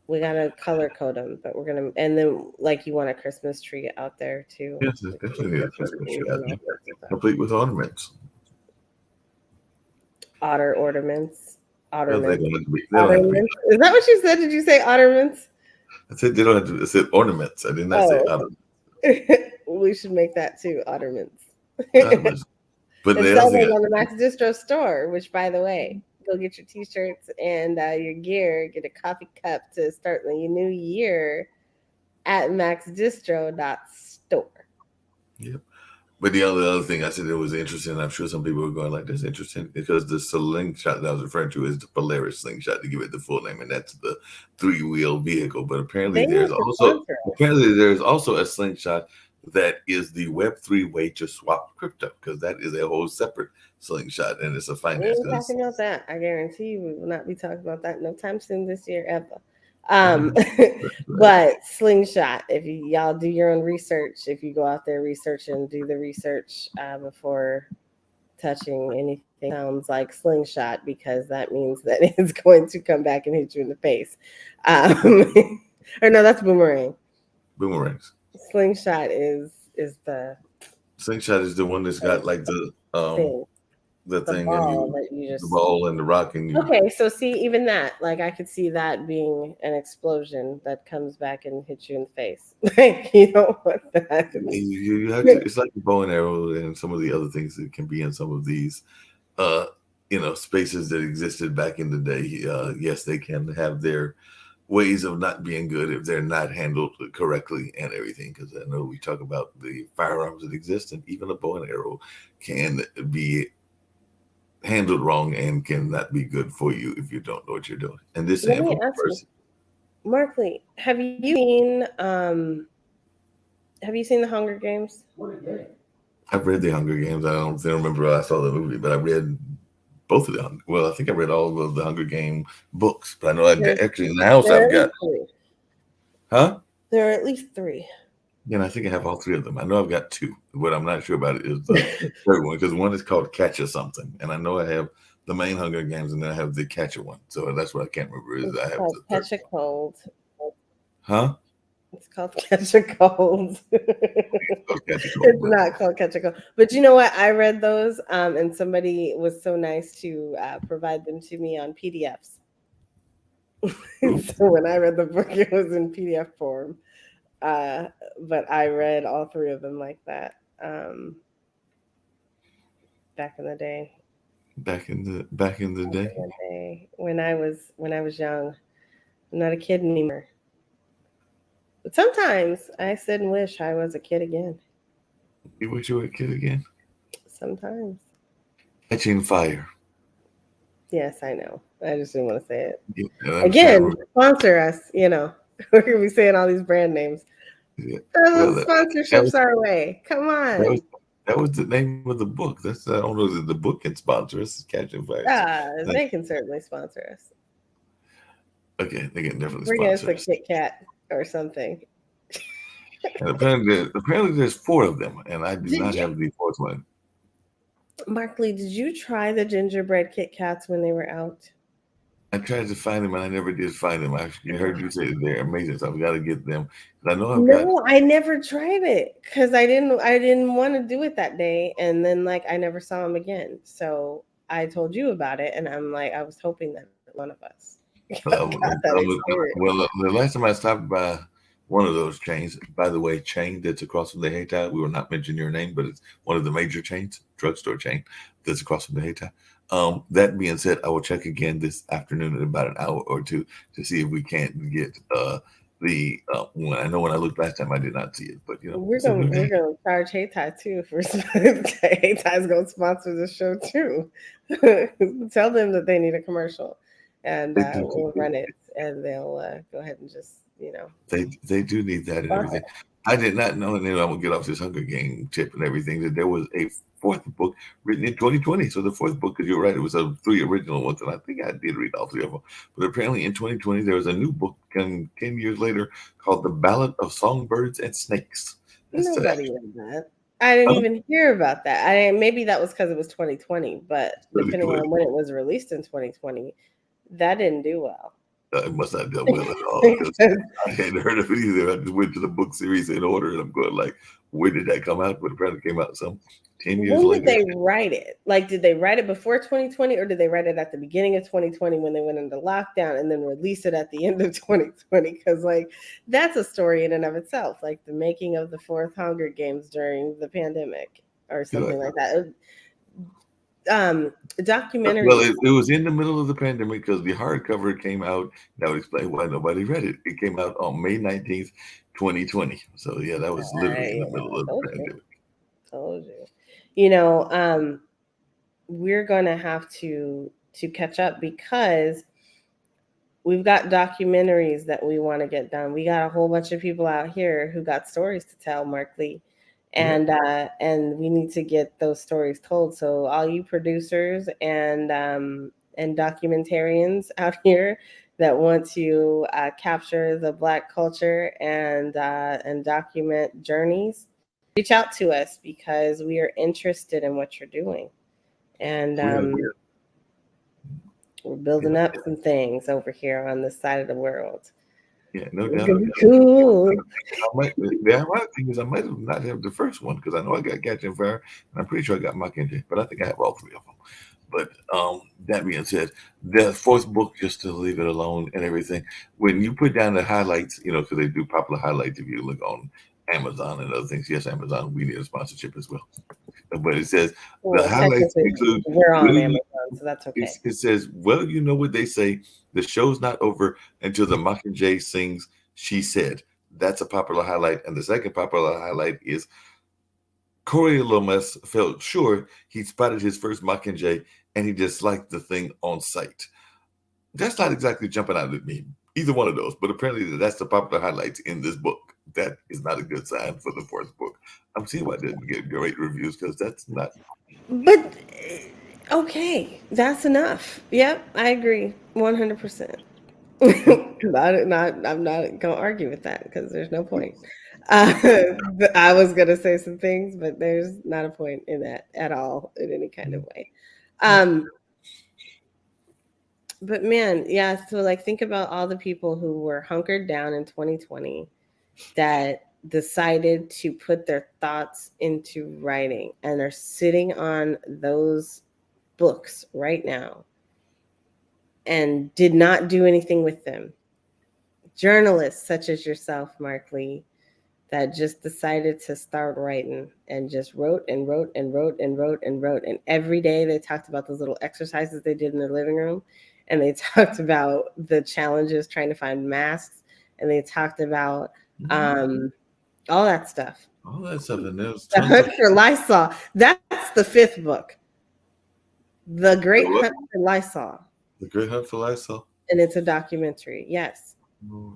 we gotta color code them, but we're gonna, and then like you want a Christmas tree out there too. Yes, it's Like, definitely a Christmas tree. I think stuff. complete with ornaments. Otter ornaments. Well, they Otterments. don't have to be. They don't have to be. Is that what you said? Did you say otterments? I said they don't have to. I said ornaments. I did not say Oh, ornaments. we should make that too. Otterments. Ornaments. But And the sell other them thing, on the Max Distro store. Which, by the way, go get your T-shirts and your gear. Get a coffee cup to start the new year at MaxDistro.store. yep. But the other thing I said that was interesting, I'm sure some people were going like, "That's interesting," because the slingshot that I was referring to is the Polaris slingshot, to give it the full name, and that's the 3-wheel vehicle. But They need to sponsor us. there's also a slingshot that is the Web3 way to swap crypto, because that is a whole separate slingshot, and it's a We finance. ain't talking about that. I guarantee you we will not be talking about that no time soon this year ever. Right. But slingshot, if y'all do your own research, if you go out there research and do the research before touching anything sounds like slingshot, because that means that it's going to come back and hit you in the face. Or no, that's boomerang. Boomerangs. Slingshot is the Slingshot is the one that's got like thing, the the thing, and ball you that you the just. ball and the rock, and you Okay, so see, even that, like, I could see that being an explosion that comes back and hits you in the face. Like, you don't want that. you have to. It's like the bow and arrow and some of the other things that can be in some of these uh spaces that existed back in the day. Yes, they can have their ways of not being good if they're not handled correctly and everything, because I know we talk about the firearms that exist, and even a bow and arrow can be handled wrong and cannot be good for you if you don't know what you're doing. And this Let same me from ask a you, person. Markley, have you seen the Hunger Games? I've read the Hunger Games. I don't remember I saw the movie, but I read both of them. Well, I think I read all of the Hunger Game books, but I know There's, actually in the house there are I've at got, least three. huh? There are at least three. Yeah, and I think I have all three of them. I know I've got two. What I'm not sure about is the third one, because one is called Catch or something, and I know I have the main Hunger Games, and then I have the Catcher one. So that's what I can't remember is I It's have called the third Catch a Cold. huh? It's called Catch a Cold. Oh, Catch a Cold, It's not called Catch a Cold. But you know what? I read those, and somebody was so nice to provide them to me on PDFs. So when I read the book, it was in PDF form. Uh, but I read all three of them like that back in the day. back in the Back day. in the day when I was young. I'm not a kid anymore. But sometimes I sit and wish I was a kid again. You wish you were a kid again? Sometimes. Catching Fire. Yes, I know. I just didn't want to say it. Yeah, and I'm trying to Again, remember. sponsor us, you know. We're gonna be saying all these brand names. Yeah. Throw Well, those that sponsorships was our way. Come that was on. that was the name of the book. That's I don't know that the book can sponsor us. It's Catching Fire. So, They can certainly sponsor us. okay, they can definitely Bring us sponsor a us. Kit Kat or something. And apparently there's four of them, and I do Did not you, have the fourth one. Markley, did you try the gingerbread Kit Kats when they were out? I tried to find them, and I never did find them. I actually heard you say they're amazing, so I've got to get them. And I know I've got. No, I never tried it because I didn't want to do it that day, and then like I never saw him again. So I told you about it, and I'm like I was hoping that one of us got that experience. Well, the last time I stopped by one of those chains, by the way, chain that's across from the Hayti, we will not mention your name, but it's one of the major chains, drugstore chain that's across from the Hayti. That being said, I will check again this afternoon in about an hour or two to see if we can't get the one. I know when I looked last time, I did not see it, but We're it's a gonna new we're day. gonna charge Hayti too for Haytai's gonna sponsor the show too. Tell them that they need a commercial, and They do, we'll run it, and they'll go ahead and just they do need that and sponsor. everything. I did not know, and then I will get off this Hunger Game tip and everything, that there was a fourth book written in 2020. So the fourth book, because you're right, it was the three original ones, and I think I did read all three of them. But apparently in 2020, there was a new book 10 years later called The Ballad of Songbirds and Snakes. That's the Nobody read that. I didn't even hear about that. Maybe that was because it was 2020, but really depending good. on when it was released in 2020, that didn't do well. It must not have done well at all, because I hadn't heard of it either. I just went to the book series in order, and I'm going like, where did that come out? But apparently it came out some 10 years When did later. they write it? Like, did they write it before 2020, or did they write it at the beginning of 2020 when they went into lockdown and then release it at the end of 2020? Because, like, that's a story in and of itself, like the making of the fourth Hunger Games during the pandemic or something like that. Documentary. Well, it was in the middle of the pandemic, because the hardcover came out. That would explain why nobody read it. It came out on May 19th, 2020. So, yeah, that was literally in the middle of the pandemic. told you. You know, we're going to have to catch up because we've got documentaries that we want to get done. We got a whole bunch of people out here who got stories to tell, Mark Lee. And we need to get those stories told. So all you producers and documentarians out here that want to capture the Black culture and document journeys, reach out to us because we are interested in what you're doing. And we're building up some things over here on this side of the world. Yeah, no doubt. Cool. The ironic thing is I might have not have the first one because I know I got Catching Fire, and I'm pretty sure I got Mockingjay, but I think I have all three of them. But that being said, the fourth book, just to leave it alone and everything, when you put down the highlights, you know, because they do popular highlights if you look on Amazon and other things. Yes, Amazon, we need a sponsorship as well. But it says the highlights include. We're on Amazon, so that's okay. It says, well, you know what they say, the show's not over until the Mockingjay sings She Said. That's a popular highlight. And the second popular highlight is Corey Lomas felt sure he spotted his first Mockingjay and he disliked the thing on sight. That's not exactly jumping out at me, either one of those, but apparently that's the popular highlights in this book. That is not a good sign for the fourth book. I'm seeing why it didn't get great reviews because that's not. But okay, that's enough. Yep, I agree 100%. I'm not gonna argue with that because there's no point. I was gonna say some things, but there's not a point in that at all in any kind of way. But man, yeah. So like, think about all the people who were hunkered down in 2020 that decided to put their thoughts into writing and are sitting on those books right now and did not do anything with them. Journalists such as yourself, Mark Lee, that just decided to start writing and just wrote and wrote and wrote and wrote and wrote. And every day they talked about those little exercises they did in their living room. And they talked about the challenges trying to find masks. And they talked about all that stuff. All that stuff. And there's The Hunt for Lysol. That's the fifth book. The Great Hunt for Lysol. The Great Hunt for Lysol. And it's a documentary. Yes.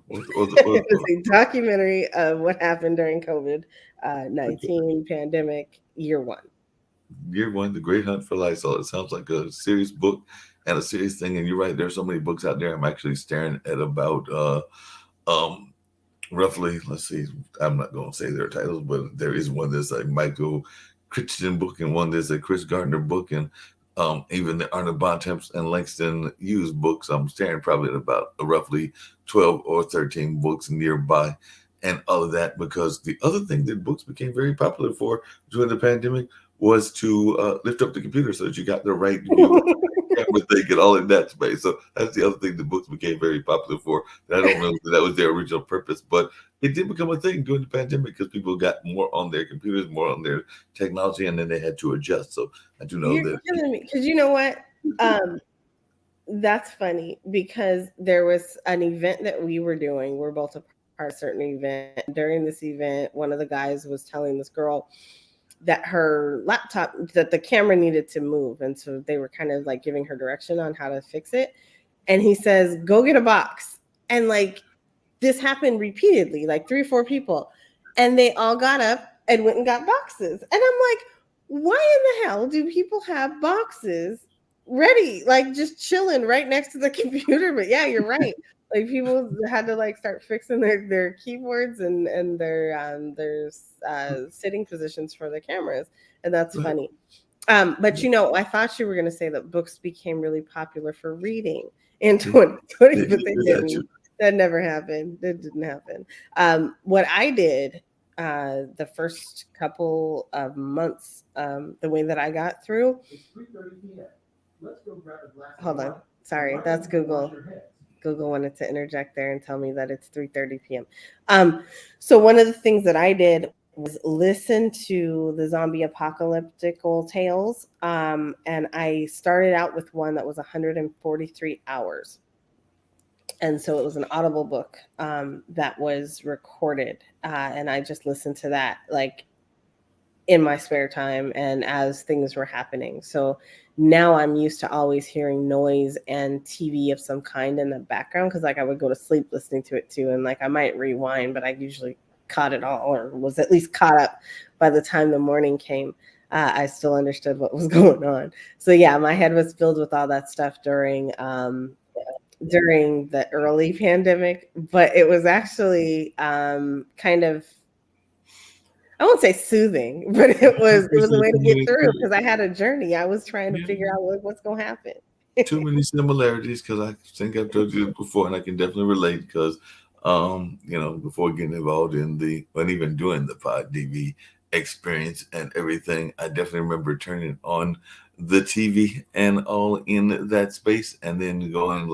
It's a documentary of what happened during COVID-19 pandemic, year one. Year one, The Great Hunt for Lysol. It sounds like a serious book and a serious thing. And you're right, there's so many books out there. I'm actually staring at about roughly, let's see, I'm not going to say their titles, but there is one that's like Michael Crichton book and one that's a Chris Gardner book and even the Arnold Bontemps and Langston Hughes books. I'm staring probably at about roughly 12 or 13 books nearby and all of that, because the other thing that books became very popular for during the pandemic was to lift up the computer so that you got the right view. They get all in that space. So that's the other thing the books became very popular for. I don't know if that was their original purpose, but it did become a thing during the pandemic because people got more on their computers, more on their technology, and then they had to adjust. So I do know You're killing me, because you know what? That's funny because there was an event that we were doing. We're both a part of a certain event. During this event, one of the guys was telling this girl that her laptop, that the camera needed to move. And so they were kind of like giving her direction on how to fix it. And he says, go get a box. And like, this happened repeatedly, like 3 or 4 people. And they all got up and went and got boxes. And I'm like, why in the hell do people have boxes ready, like just chilling right next to the computer? But yeah, you're right. Like, people had to like start fixing their keyboards and their sitting positions for the cameras, and that's funny. But you know, I thought you were going to say that books became really popular for reading in 2020, but they didn't. That never happened. That didn't happen. What I did the first couple of months, the way that I got through. It's 3:30 p.m. Let's go grab a glass. Hold on. Sorry, that's Google. Google wanted to interject there and tell me that it's 3:30 p.m. So one of the things that I did was listen to the zombie apocalyptical tales. And I started out with one that was 143 hours. And so it was an Audible book that was recorded. And I just listened to that like in my spare time and as things were happening. So now I'm used to always hearing noise and TV of some kind in the background, because like I would go to sleep listening to it too, and like I might rewind, but I usually caught it all, or was at least caught up by the time the morning came. I still understood what was going on. So yeah, my head was filled with all that stuff during the early pandemic, but it was actually kind of, I won't say soothing, but it was a way to get through, because I had a journey. I was trying to figure out what's going to happen. Too many similarities, because I think I've told you before, and I can definitely relate because, before getting involved in and even doing the Pod DV experience and everything, I definitely remember turning on the TV and all in that space, and then going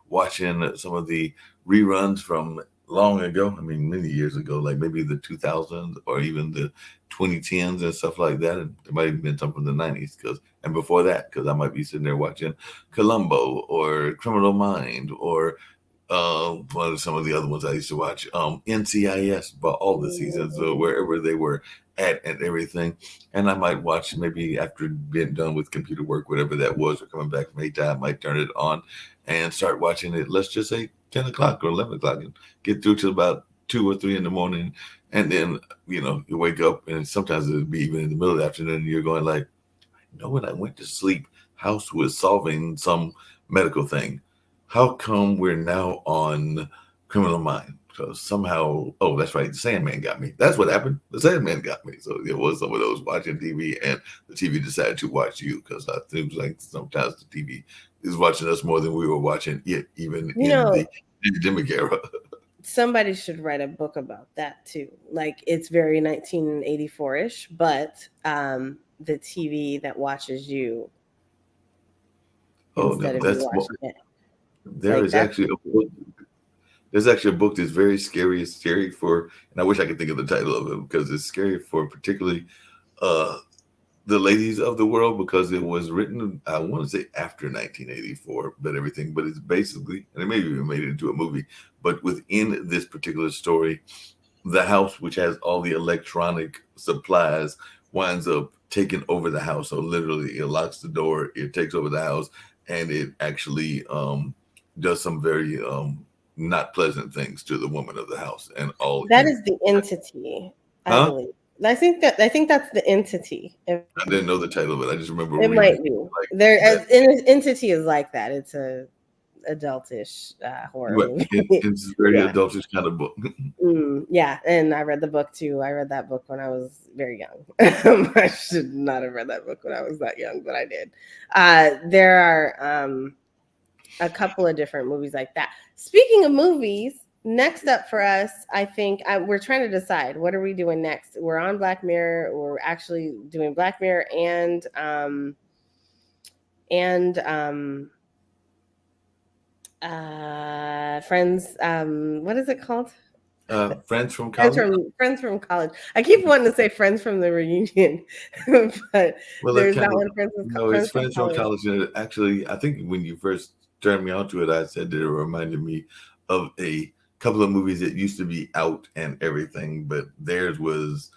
watching some of the reruns from long ago. I mean, many years ago, like maybe the 2000s or even the 2010s and stuff like that. And there might have been some from the 90s, and before that, because I might be sitting there watching Columbo or Criminal Mind or one of some of the other ones I used to watch, NCIS, but all the seasons, wherever they were at and everything. And I might watch maybe after being done with computer work, whatever that was, or coming back from 8 I might turn it on and start watching it. Let's just say 10 o'clock or 11 o'clock, and get through to about 2 or 3 in the morning. And then, you wake up, and sometimes it'd be even in the middle of the afternoon, and you're going like, when I went to sleep, House was solving some medical thing. How come we're now on Criminal Mind? Because somehow, oh, that's right, the Sandman got me. That's what happened. The Sandman got me. So it was some of those watching TV, and the TV decided to watch you, because I think like sometimes the TV is watching us more than we were watching it, even in the pandemic era. Somebody should write a book about that too. Like, it's very 1984-ish, but the TV that watches you instead of you watching it. There is actually a book. There's actually a book that's very scary. It's scary for, and I wish I could think of the title of it, because it's scary for particularly the ladies of the world, because it was written, I want to say after 1984, but it's basically, and it maybe even made it into a movie, but within this particular story, the house, which has all the electronic supplies, winds up taking over the house. So literally it locks the door, it takes over the house, and it actually does some very not pleasant things to the woman of the house. And all that is the entity, I believe. I think that's the entity. I didn't know the title of it. I just remember it might be an entity is like that. It's a adultish horror movie. It's very adultish kind of book. Yeah, and I read the book too. I read that book when I was very young. I should not have read that book when I was that young, but I did. There are a couple of different movies like that. Speaking of movies, next up for us, I think we're trying to decide, what are we doing next? We're on Black Mirror. We're actually doing Black Mirror and Friends. What is it called? Friends from college. Friends from college. I keep wanting to say Friends from the Reunion, but there's that one. It's Friends from college. And actually, I think when you first turned me onto it, I said that it reminded me of a couple of movies that used to be out and everything, but theirs was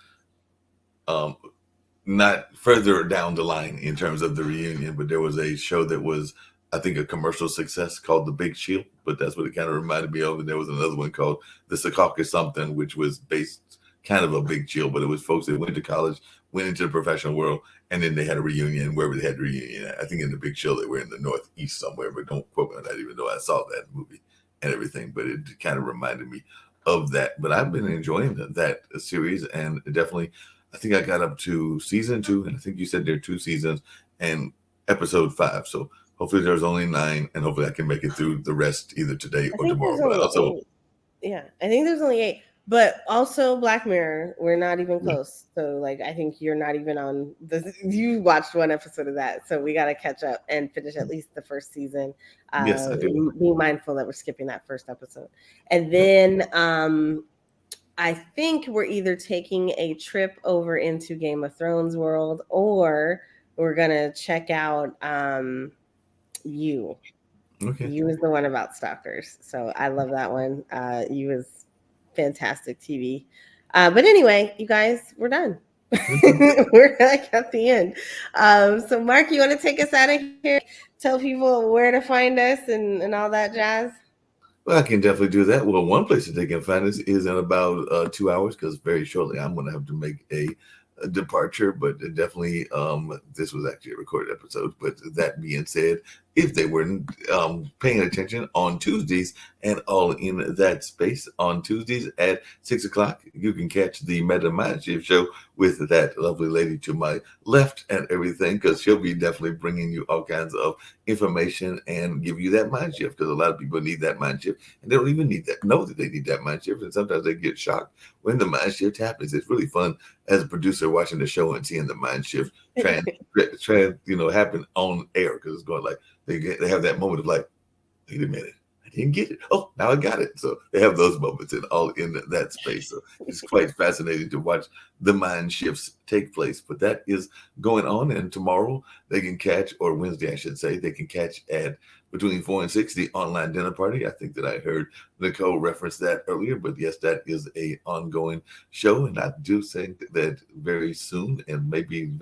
not further down the line in terms of the reunion. But there was a show that was, I think, a commercial success called The Big Chill, but that's what it kind of reminded me of. And there was another one called The Secaucus Something, which was based kind of a big chill, but it was folks that went to college, went into the professional world, and then they had a reunion wherever they had a reunion. I think in The Big Chill, they were in the Northeast somewhere, but don't quote me on that, even though I saw that movie and everything. But it kind of reminded me of that. But I've been enjoying that series, and definitely, I think I got up to season 2, and I think you said there are 2 seasons and episode 5. So hopefully there's only 9, and hopefully I can make it through the rest either today or tomorrow. But also, I think there's only 8. But also Black Mirror, we're not even close. So like, I think you're not even on you watched 1 episode of that. So we got to catch up and finish at least the first season. Yes, I do. Be mindful that we're skipping that first episode. And then I think we're either taking a trip over into Game of Thrones world, or we're going to check out You. Okay. You is the one about stalkers. So I love that one. You is fantastic TV. But anyway, you guys, we're done. We're like at the end. So Mark, you want to take us out of here? Tell people where to find us and all that jazz. Well, I can definitely do that. Well, one place that they can find us is in about 2 hours, because very shortly I'm going to have to make a departure. But definitely, this was actually a recorded episode. But that being said, if they weren't paying attention on Tuesdays and all in that space on Tuesdays at 6 o'clock, you can catch the Meta Mindshift show with that lovely lady to my left and everything, because she'll be definitely bringing you all kinds of information and give you that mind shift, because a lot of people need that mind shift and they don't even know that they need that mind shift, and sometimes they get shocked when the mind shift happens. It's really fun as a producer watching the show and seeing the mind shift happen on air, because it's going like they have that moment of like, wait a minute, I didn't get it. Oh, now I got it. So they have those moments and all in that space. So it's quite fascinating to watch the mind shifts take place. But that is going on. And tomorrow they can catch, or Wednesday, I should say, they can catch at between 4 and 6, the online dinner party. I think that I heard NiKole reference that earlier, but yes, that is a ongoing show. And I do think that very soon, and maybe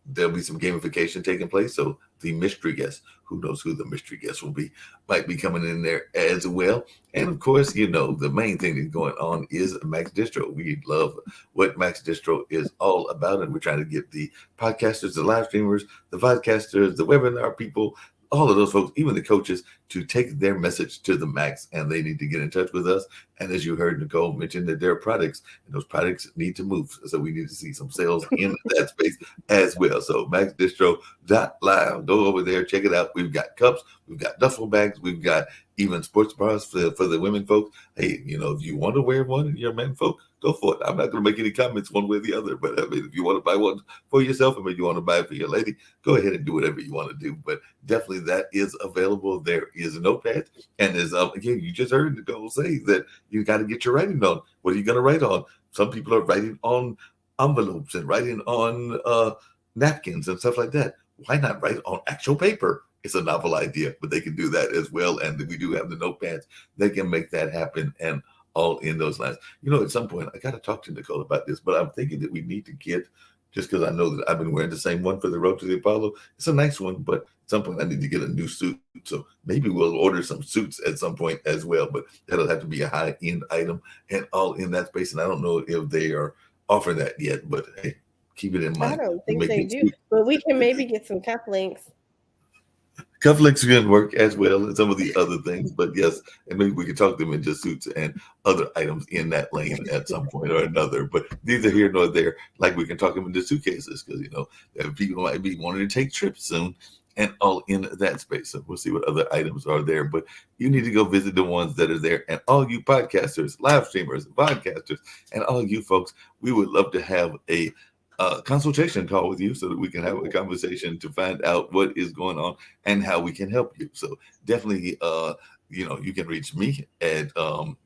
there'll be some gamification taking place. So the mystery guest, who knows who the mystery guest will be, might be coming in there as well. And of course, the main thing that's going on is Max Distro. We love what Max Distro is all about. And we're trying to get the podcasters, the live streamers, the vodcasters, the webinar people, all of those folks, even the coaches, to take their message to the max, and they need to get in touch with us. And as you heard NiKole mention, that there are products, and those products need to move. So we need to see some sales in that space as well. So MaxDistro.live, go over there, check it out. We've got cups, we've got duffel bags, we've got even sports bras for the women folks. Hey, if you want to wear one and you're men folk, go for it. I'm not going to make any comments one way or the other, but I mean, if you want to buy one for yourself, and maybe you want to buy it for your lady, go ahead and do whatever you want to do. But definitely that is available. There is a notepad, and there's again, you just heard NiKole say that you got to get your writing on. What are you going to write on? Some people are writing on envelopes and writing on napkins and stuff like that. Why not write on actual paper? It's a novel idea, but they can do that as well. And we do have the notepads that can make that happen, and all in those lines. At some point, I got to talk to NiKole about this, but I'm thinking that we need to get, just because I know that I've been wearing the same one for the Road to the Apollo. It's a nice one, but at some point I need to get a new suit. So maybe we'll order some suits at some point as well, but that'll have to be a high-end item and all in that space. And I don't know if they are offering that yet, but hey, keep it in mind. I don't think they do, but we can maybe get some cufflinks. Cufflinks can work as well as some of the other things, but yes, and maybe we can talk them into suits and other items in that lane at some point or another. But neither here nor there. Like, we can talk them into suitcases, because people might be wanting to take trips soon, and all in that space. So we'll see what other items are there. But you need to go visit the ones that are there. And all you podcasters, live streamers, podcasters, and all you folks, we would love to have a consultation call with you, so that we can have a conversation to find out what is going on and how we can help you. So definitely, you can reach me at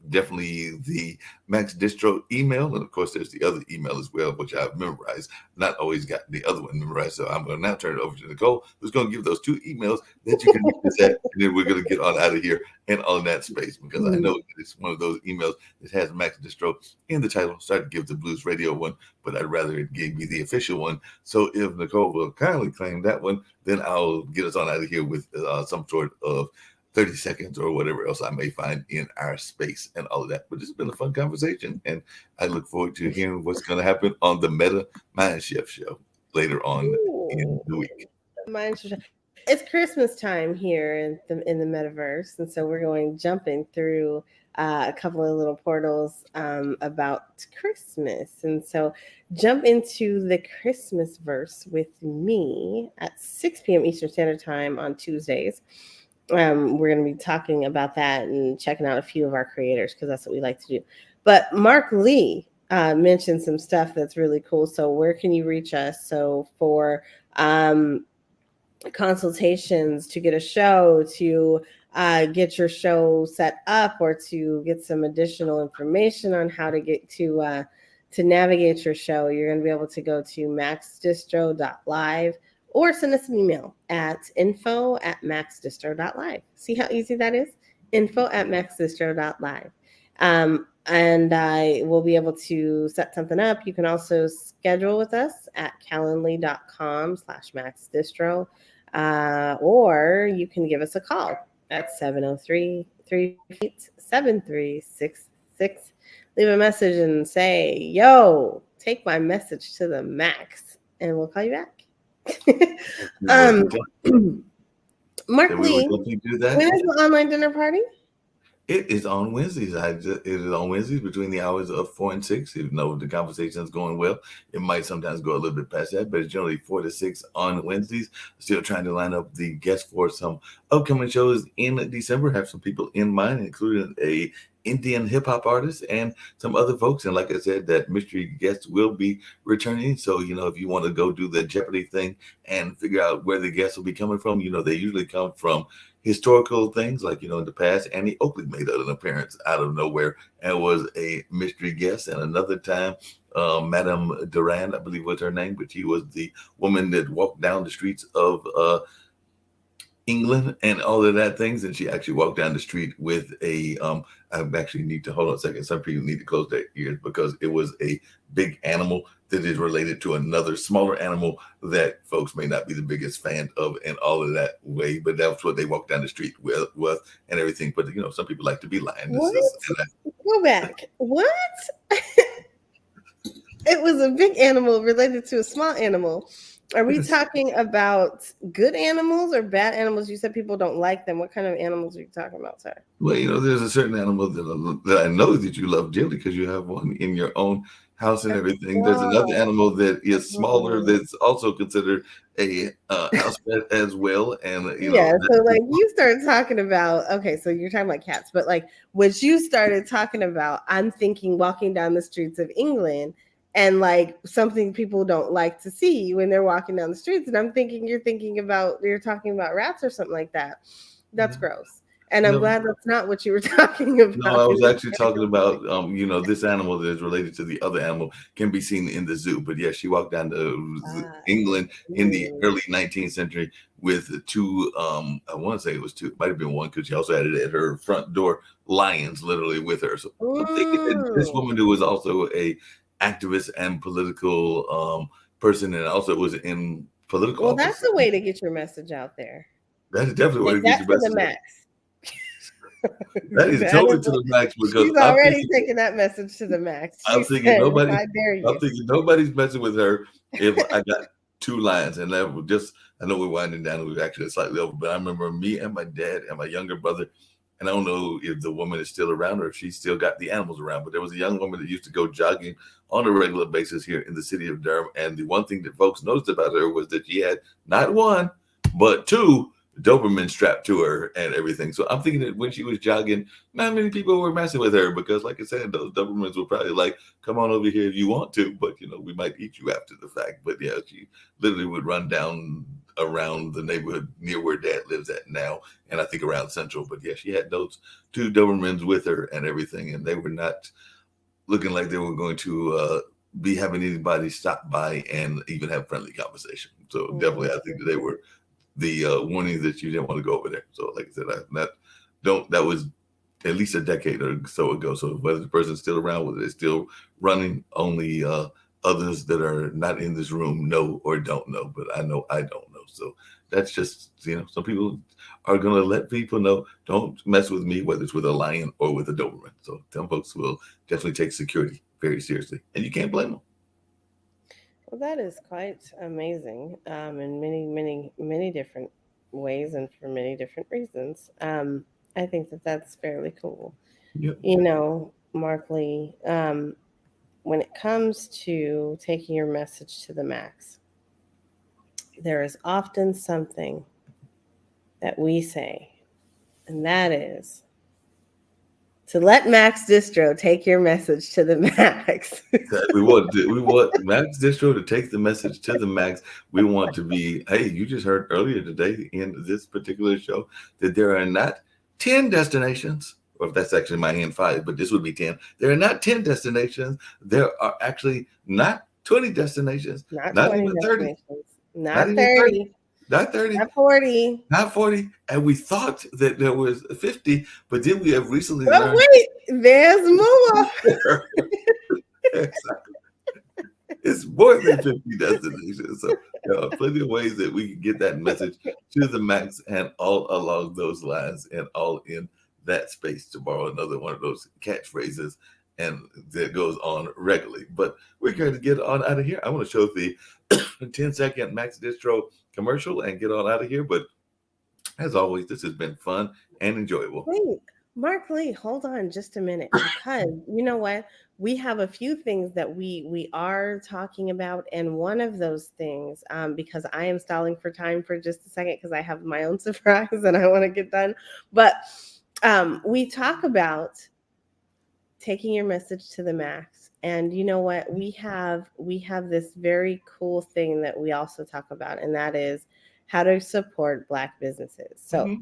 definitely the Max Distro email. And of course, there's the other email as well, which I've memorized. Not always got the other one memorized. So I'm going to now turn it over to NiKole, who's going to give those 2 emails that you can reach us at. And then we're going to get on out of here and all in that space, because I know it's one of those emails that has Max Distro in the title. Started to give the Blues Radio one, but I'd rather it gave me the official one. So if NiKole will kindly claim that one, then I'll get us on out of here with some sort of 30 seconds or whatever else I may find in our space and all of that. But this has been a fun conversation, and I look forward to hearing what's going to happen on the Meta Mindshift show later on in the week. It's Christmas time here in the Metaverse, and so we're jumping through a couple of little portals about Christmas. And so jump into the Christmas verse with me at 6 p.m. Eastern Standard Time on Tuesdays. We're going to be talking about that and checking out a few of our creators, because that's what we like to do. But Mark Lee mentioned some stuff that's really cool. So where can you reach us? So for consultations, to get a show, to get your show set up, or to get some additional information on how to get to navigate your show, you're going to be able to go to MaxDistro.live, or send us an email at info@maxdistro.live. See how easy that is? info@maxdistro.live. And I will be able to set something up. You can also schedule with us at calendly.com/maxdistro, or you can give us a call at 703-358-7366. Leave a message and say, yo, take my message to the max, and we'll call you back. Mark Lee, when is the online dinner party? It is on Wednesdays. It is on Wednesdays between the hours of 4 and 6. If the conversation is going well, it might sometimes go a little bit past that, but it's generally 4 to 6 on Wednesdays. Still trying to line up the guests for some upcoming shows in December. Have some people in mind, including a Indian hip hop artist and some other folks. And like I said, that mystery guest will be returning. So, if you want to go do the Jeopardy thing and figure out where the guests will be coming from, they usually come from historical things, like in the past. Annie Oakley made an appearance out of nowhere and was a mystery guest. And another time, Madame Durand, I believe was her name, but she was the woman that walked down the streets of England and all of that things. And she actually walked down the street with a I actually need to hold on a second. Some people need to close their ears because it was a big animal that is related to another smaller animal that folks may not be the biggest fan of and all of that way, but that's what they walk down the street with and everything. But some people like to be lying. Go back. What? It was a big animal related to a small animal. Are we talking about good animals or bad animals? You said people don't like them. What kind of animals are you talking about, sir? Well, there's a certain animal that I know that you love dearly because you have one in your own house and everything. Wow. There's another animal that is smaller that's also considered a house pet as well. And so like you started talking about, okay, so you're talking about cats, but like what you started talking about, I'm thinking walking down the streets of England and like something people don't like to see when they're walking down the streets. And I'm thinking you're talking about rats or something like that. That's gross. And I'm glad that's not what you were talking about. No, I was actually talking about, this animal that is related to the other animal can be seen in the zoo. But yeah, she walked down to England in the early 19th century with two, I want to say it was two, it might have been one, because she also had it at her front door, lions literally with her. So I'm thinking that this woman who was also a activist and political person, and also was in political office. That's a way to get your message out there. That's definitely a way to get your message out. That is totally to the max, because she's already taking that message to the max. I'm thinking nobody's messing with her if I got two lions. And that would I know we're winding down, we're actually slightly over, but I remember me and my dad and my younger brother, and I don't know if the woman is still around or if she's still got the animals around, but there was a young woman that used to go jogging on a regular basis here in the city of Durham. And the one thing that folks noticed about her was that she had not one, but two Doberman strapped to her and everything. So I'm thinking that when she was jogging, not many people were messing with her, because like I said, those Dobermans were probably like, come on over here if you want to, but we might eat you after the fact. But yeah, she literally would run down around the neighborhood near where Dad lives at now, and I think around Central. But yeah, she had those two Dobermans with her and everything, and they were not looking like they were going to be having anybody stop by and even have friendly conversation. So definitely, I think that they were the warning that you didn't want to go over there. So like I said, that was at least a decade or so ago. So whether the person's still around, whether they're still running, only others that are not in this room know or don't know. But I know I don't know. So that's just, some people are going to let people know, don't mess with me, whether it's with a lion or with a Doberman. So some folks will definitely take security very seriously, and you can't blame them. Well, that is quite amazing in many, many, many different ways and for many different reasons. I think that that's fairly cool. Yep. Mark Lee, when it comes to taking your message to the max, there is often something that we say, and that is to let Max Distro take your message to the max. we want Max Distro to take the message to the max. We want to be, hey, you just heard earlier today in this particular show that there are not 10 destinations, or if that's actually my hand 5, but this would be 10. There are not 10 destinations. There are actually not 20 destinations. Not even 30. Not 30. not 30, Not 40. not 40. And we thought that there was 50, but then we have recently But learned wait, there's more. exactly. It's more than 50 destinations. So there are plenty of ways that we can get that message to the max and all along those lines and all in that space, to borrow another one of those catchphrases and that goes on regularly. But we're going to get on out of here. I want to show the 10-second Max Distro commercial and get on out of here. But as always, this has been fun and enjoyable. Wait, Mark Lee, hold on just a minute, because you know what? We have a few things that we are talking about, and one of those things, because I am stalling for time for just a second because I have my own surprise and I want to get done. But we talk about taking your message to the max, and you know what? We have this very cool thing that we also talk about, and that is how to support Black businesses. So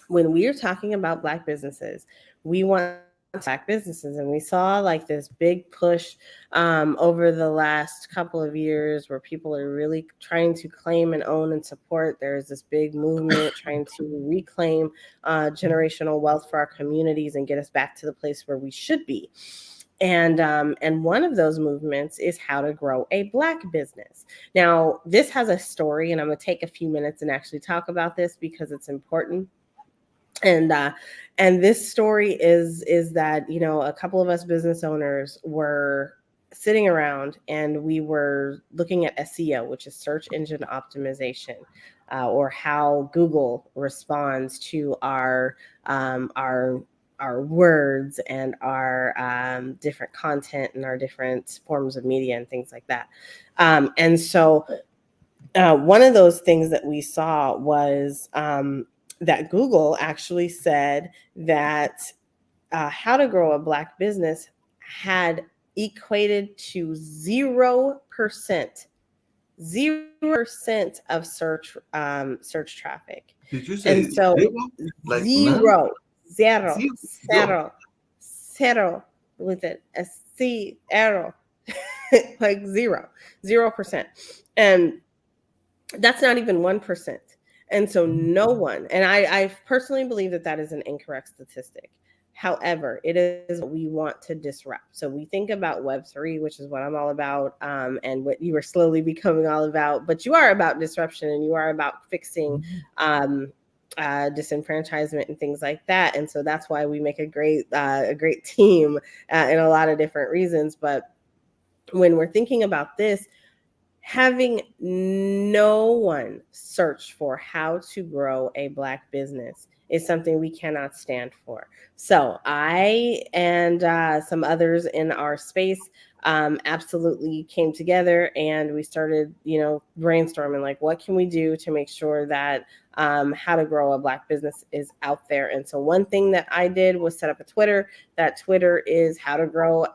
when we are talking about Black businesses, we want Black businesses, and we saw like this big push over the last couple of years where people are really trying to claim and own and support. There's this big movement trying to reclaim generational wealth for our communities and get us back to the place where we should be. And one of those movements is how to grow a Black business. Now, this has a story, and I'm going to take a few minutes and actually talk about this because it's important. And this story is that, you know, a couple of us business owners were sitting around and we were looking at SEO, which is search engine optimization, or how Google responds to our words and our different content and our different forms of media and things like that. And so one of those things that we saw was that Google actually said that how to grow a Black business had equated to 0%, 0% of search traffic. Did you say and so zero? Like zero, none? zero with it, a C arrow, like 0%. And that's not even 1%. And so no one, and I personally believe that that is an incorrect statistic. However, it is what we want to disrupt. So we think about Web3, which is what I'm all about, and what you are slowly becoming all about. But you are about disruption, and you are about fixing disenfranchisement and things like that. And so that's why we make a great team in a lot of different reasons. But when we're thinking about this, having no one search for how to grow a Black business is something we cannot stand for. So I and some others in our space absolutely came together, and we started, you know, brainstorming like, what can we do to make sure that how to grow a Black business is out there. And so one thing that I did was set up a Twitter. That Twitter is how to grow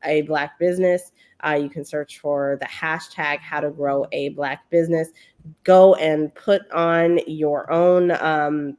a Black business. You can search for the hashtag how to grow a Black business. Go and put on your own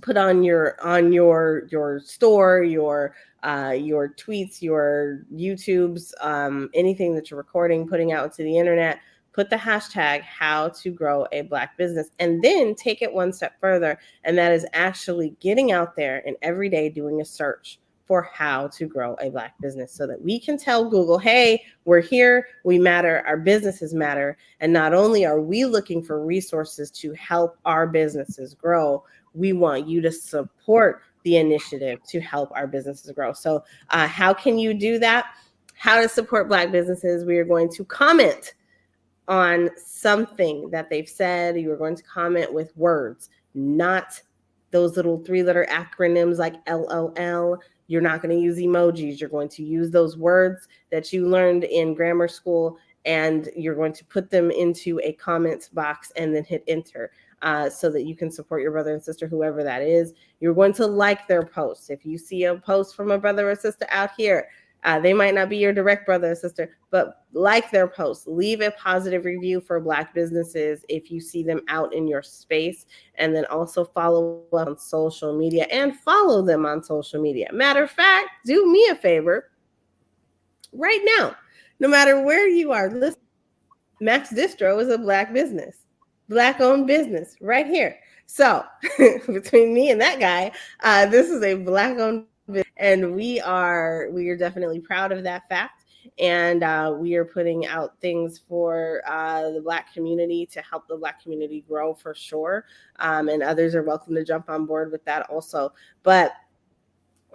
put on your store, your tweets, your YouTubes, anything that you're recording, putting out to the internet. Put the hashtag how to grow a Black business, and then take it one step further, and that is actually getting out there and every day doing a search for how to grow a Black business, so that we can tell Google, hey, we're here, we matter, our businesses matter. And not only are we looking for resources to help our businesses grow, we want you to support the initiative to help our businesses grow. So how can you do that? How to support Black businesses? We are going to comment on something that they've said. You are going to comment with words, not those little 3-letter acronyms like LOL. You're not going to use emojis. You're going to use those words that you learned in grammar school, and you're going to put them into a comments box and then hit enter, so that you can support your brother and sister, whoever that is. You're going to like their posts. If you see a post from a brother or sister out here, they might not be your direct brother or sister, but like their posts. Leave a positive review for Black businesses if you see them out in your space. And then also follow up on social media, and follow them on social media. Matter of fact, do me a favor right now. No matter where you are, listen, Max Distro is a Black business. Black-owned business right here. So between me and that guy, this is a Black-owned business, and we are definitely proud of that fact. And we are putting out things for the Black community to help the Black community grow for sure. And others are welcome to jump on board with that also. But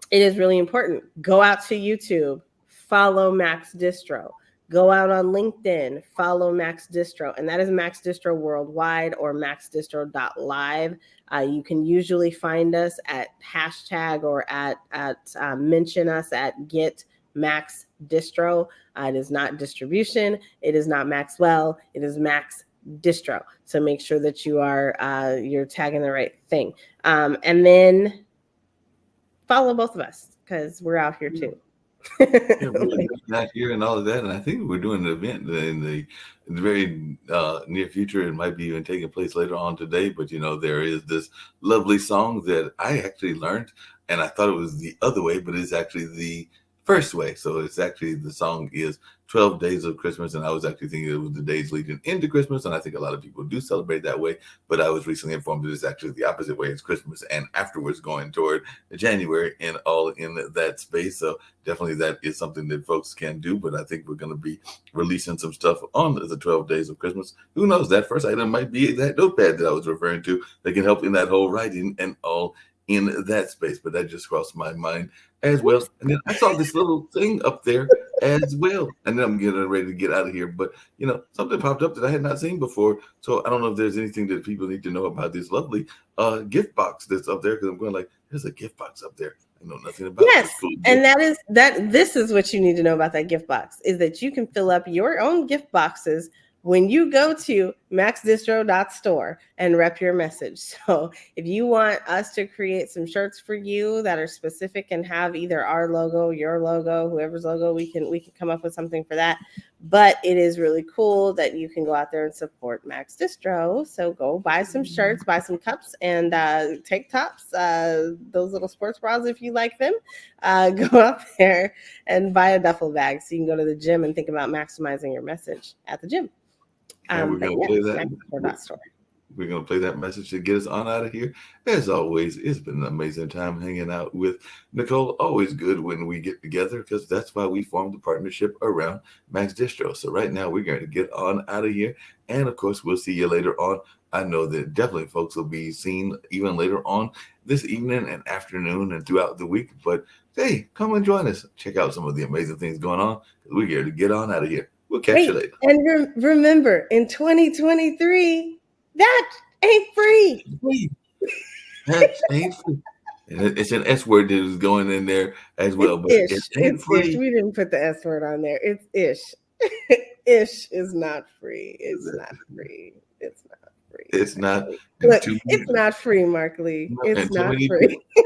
it is really important. Go out to YouTube, follow MaxDistro. Go out on LinkedIn, follow MaxDistro, and that is MaxDistro Worldwide or MaxDistro.live. You can usually find us at hashtag or at mention us at Get MaxDistro. It is not distribution. It is not Maxwell. It is MaxDistro. So make sure that you are you're tagging the right thing, and then follow both of us because we're out here too. Yeah, we're not here and all of that, and I think we're doing an event in the very near future. It might be even taking place later on today, but there is this lovely song that I actually learned, and I thought it was the other way, but it's actually the first way. So it's actually, the song is 12 Days of Christmas, and I was actually thinking it was the days leading into Christmas, and I think a lot of people do celebrate that way, but I was recently informed that it's actually the opposite way. It's Christmas and afterwards going toward January, and all in that space. So definitely that is something that folks can do, but I think we're going to be releasing some stuff on the 12 Days of Christmas. Who knows, that first item might be that notepad that I was referring to that can help in that whole writing and all in that space, but that just crossed my mind as well. And then I saw this little thing up there as well, and then I'm getting ready to get out of here, but something popped up that I had not seen before, so I don't know if there's anything that people need to know about this lovely gift box that's up there, because I'm going like, there's a gift box up there. I know nothing about. Yes, and this is what you need to know about that gift box, is that you can fill up your own gift boxes when you go to MaxDistro.store and rep your message. So if you want us to create some shirts for you that are specific and have either our logo, your logo, whoever's logo, we can come up with something for that. But it is really cool that you can go out there and support MaxDistro. So go buy some shirts, buy some cups, and tank tops, those little sports bras if you like them. Go out there and buy a duffel bag so you can go to the gym and think about maximizing your message at the gym. And we're going to play that. We're going to play that message to get us on out of here. As always, it's been an amazing time hanging out with NiKole. Always good when we get together, because that's why we formed the partnership around MaxDistro. So right now we're going to get on out of here. And of course, we'll see you later on. I know that definitely folks will be seen even later on this evening and afternoon and throughout the week. But hey, come and join us. Check out some of the amazing things going on. We're here to get on out of here. We'll catch you later. And remember, in 2023, that ain't free. That ain't free. And it's an S word that is going in there as well. But it ain't free. Ish. We didn't put the S word on there. It's ish. Ish is not free. It's not free. It's not free. It's not. Look, it's not free, Mark Lee. It's not free. Too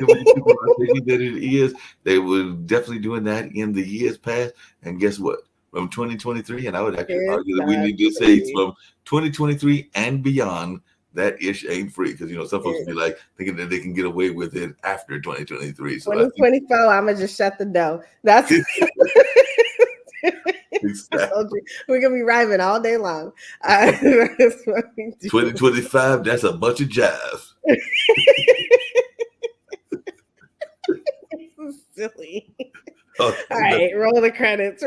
many people are thinking that it is. They were definitely doing that in the years past. And guess what? From 2023, and I would actually argue that we need to say from 2023 and beyond, that ish ain't free, because some folks will be like thinking that they can get away with it after 2023. So 2024, I'm gonna just shut the door. That's exactly. We're gonna be rhyming all day long. That's what we do. 2025, that's a bunch of jive. This is silly. All right, roll the credits.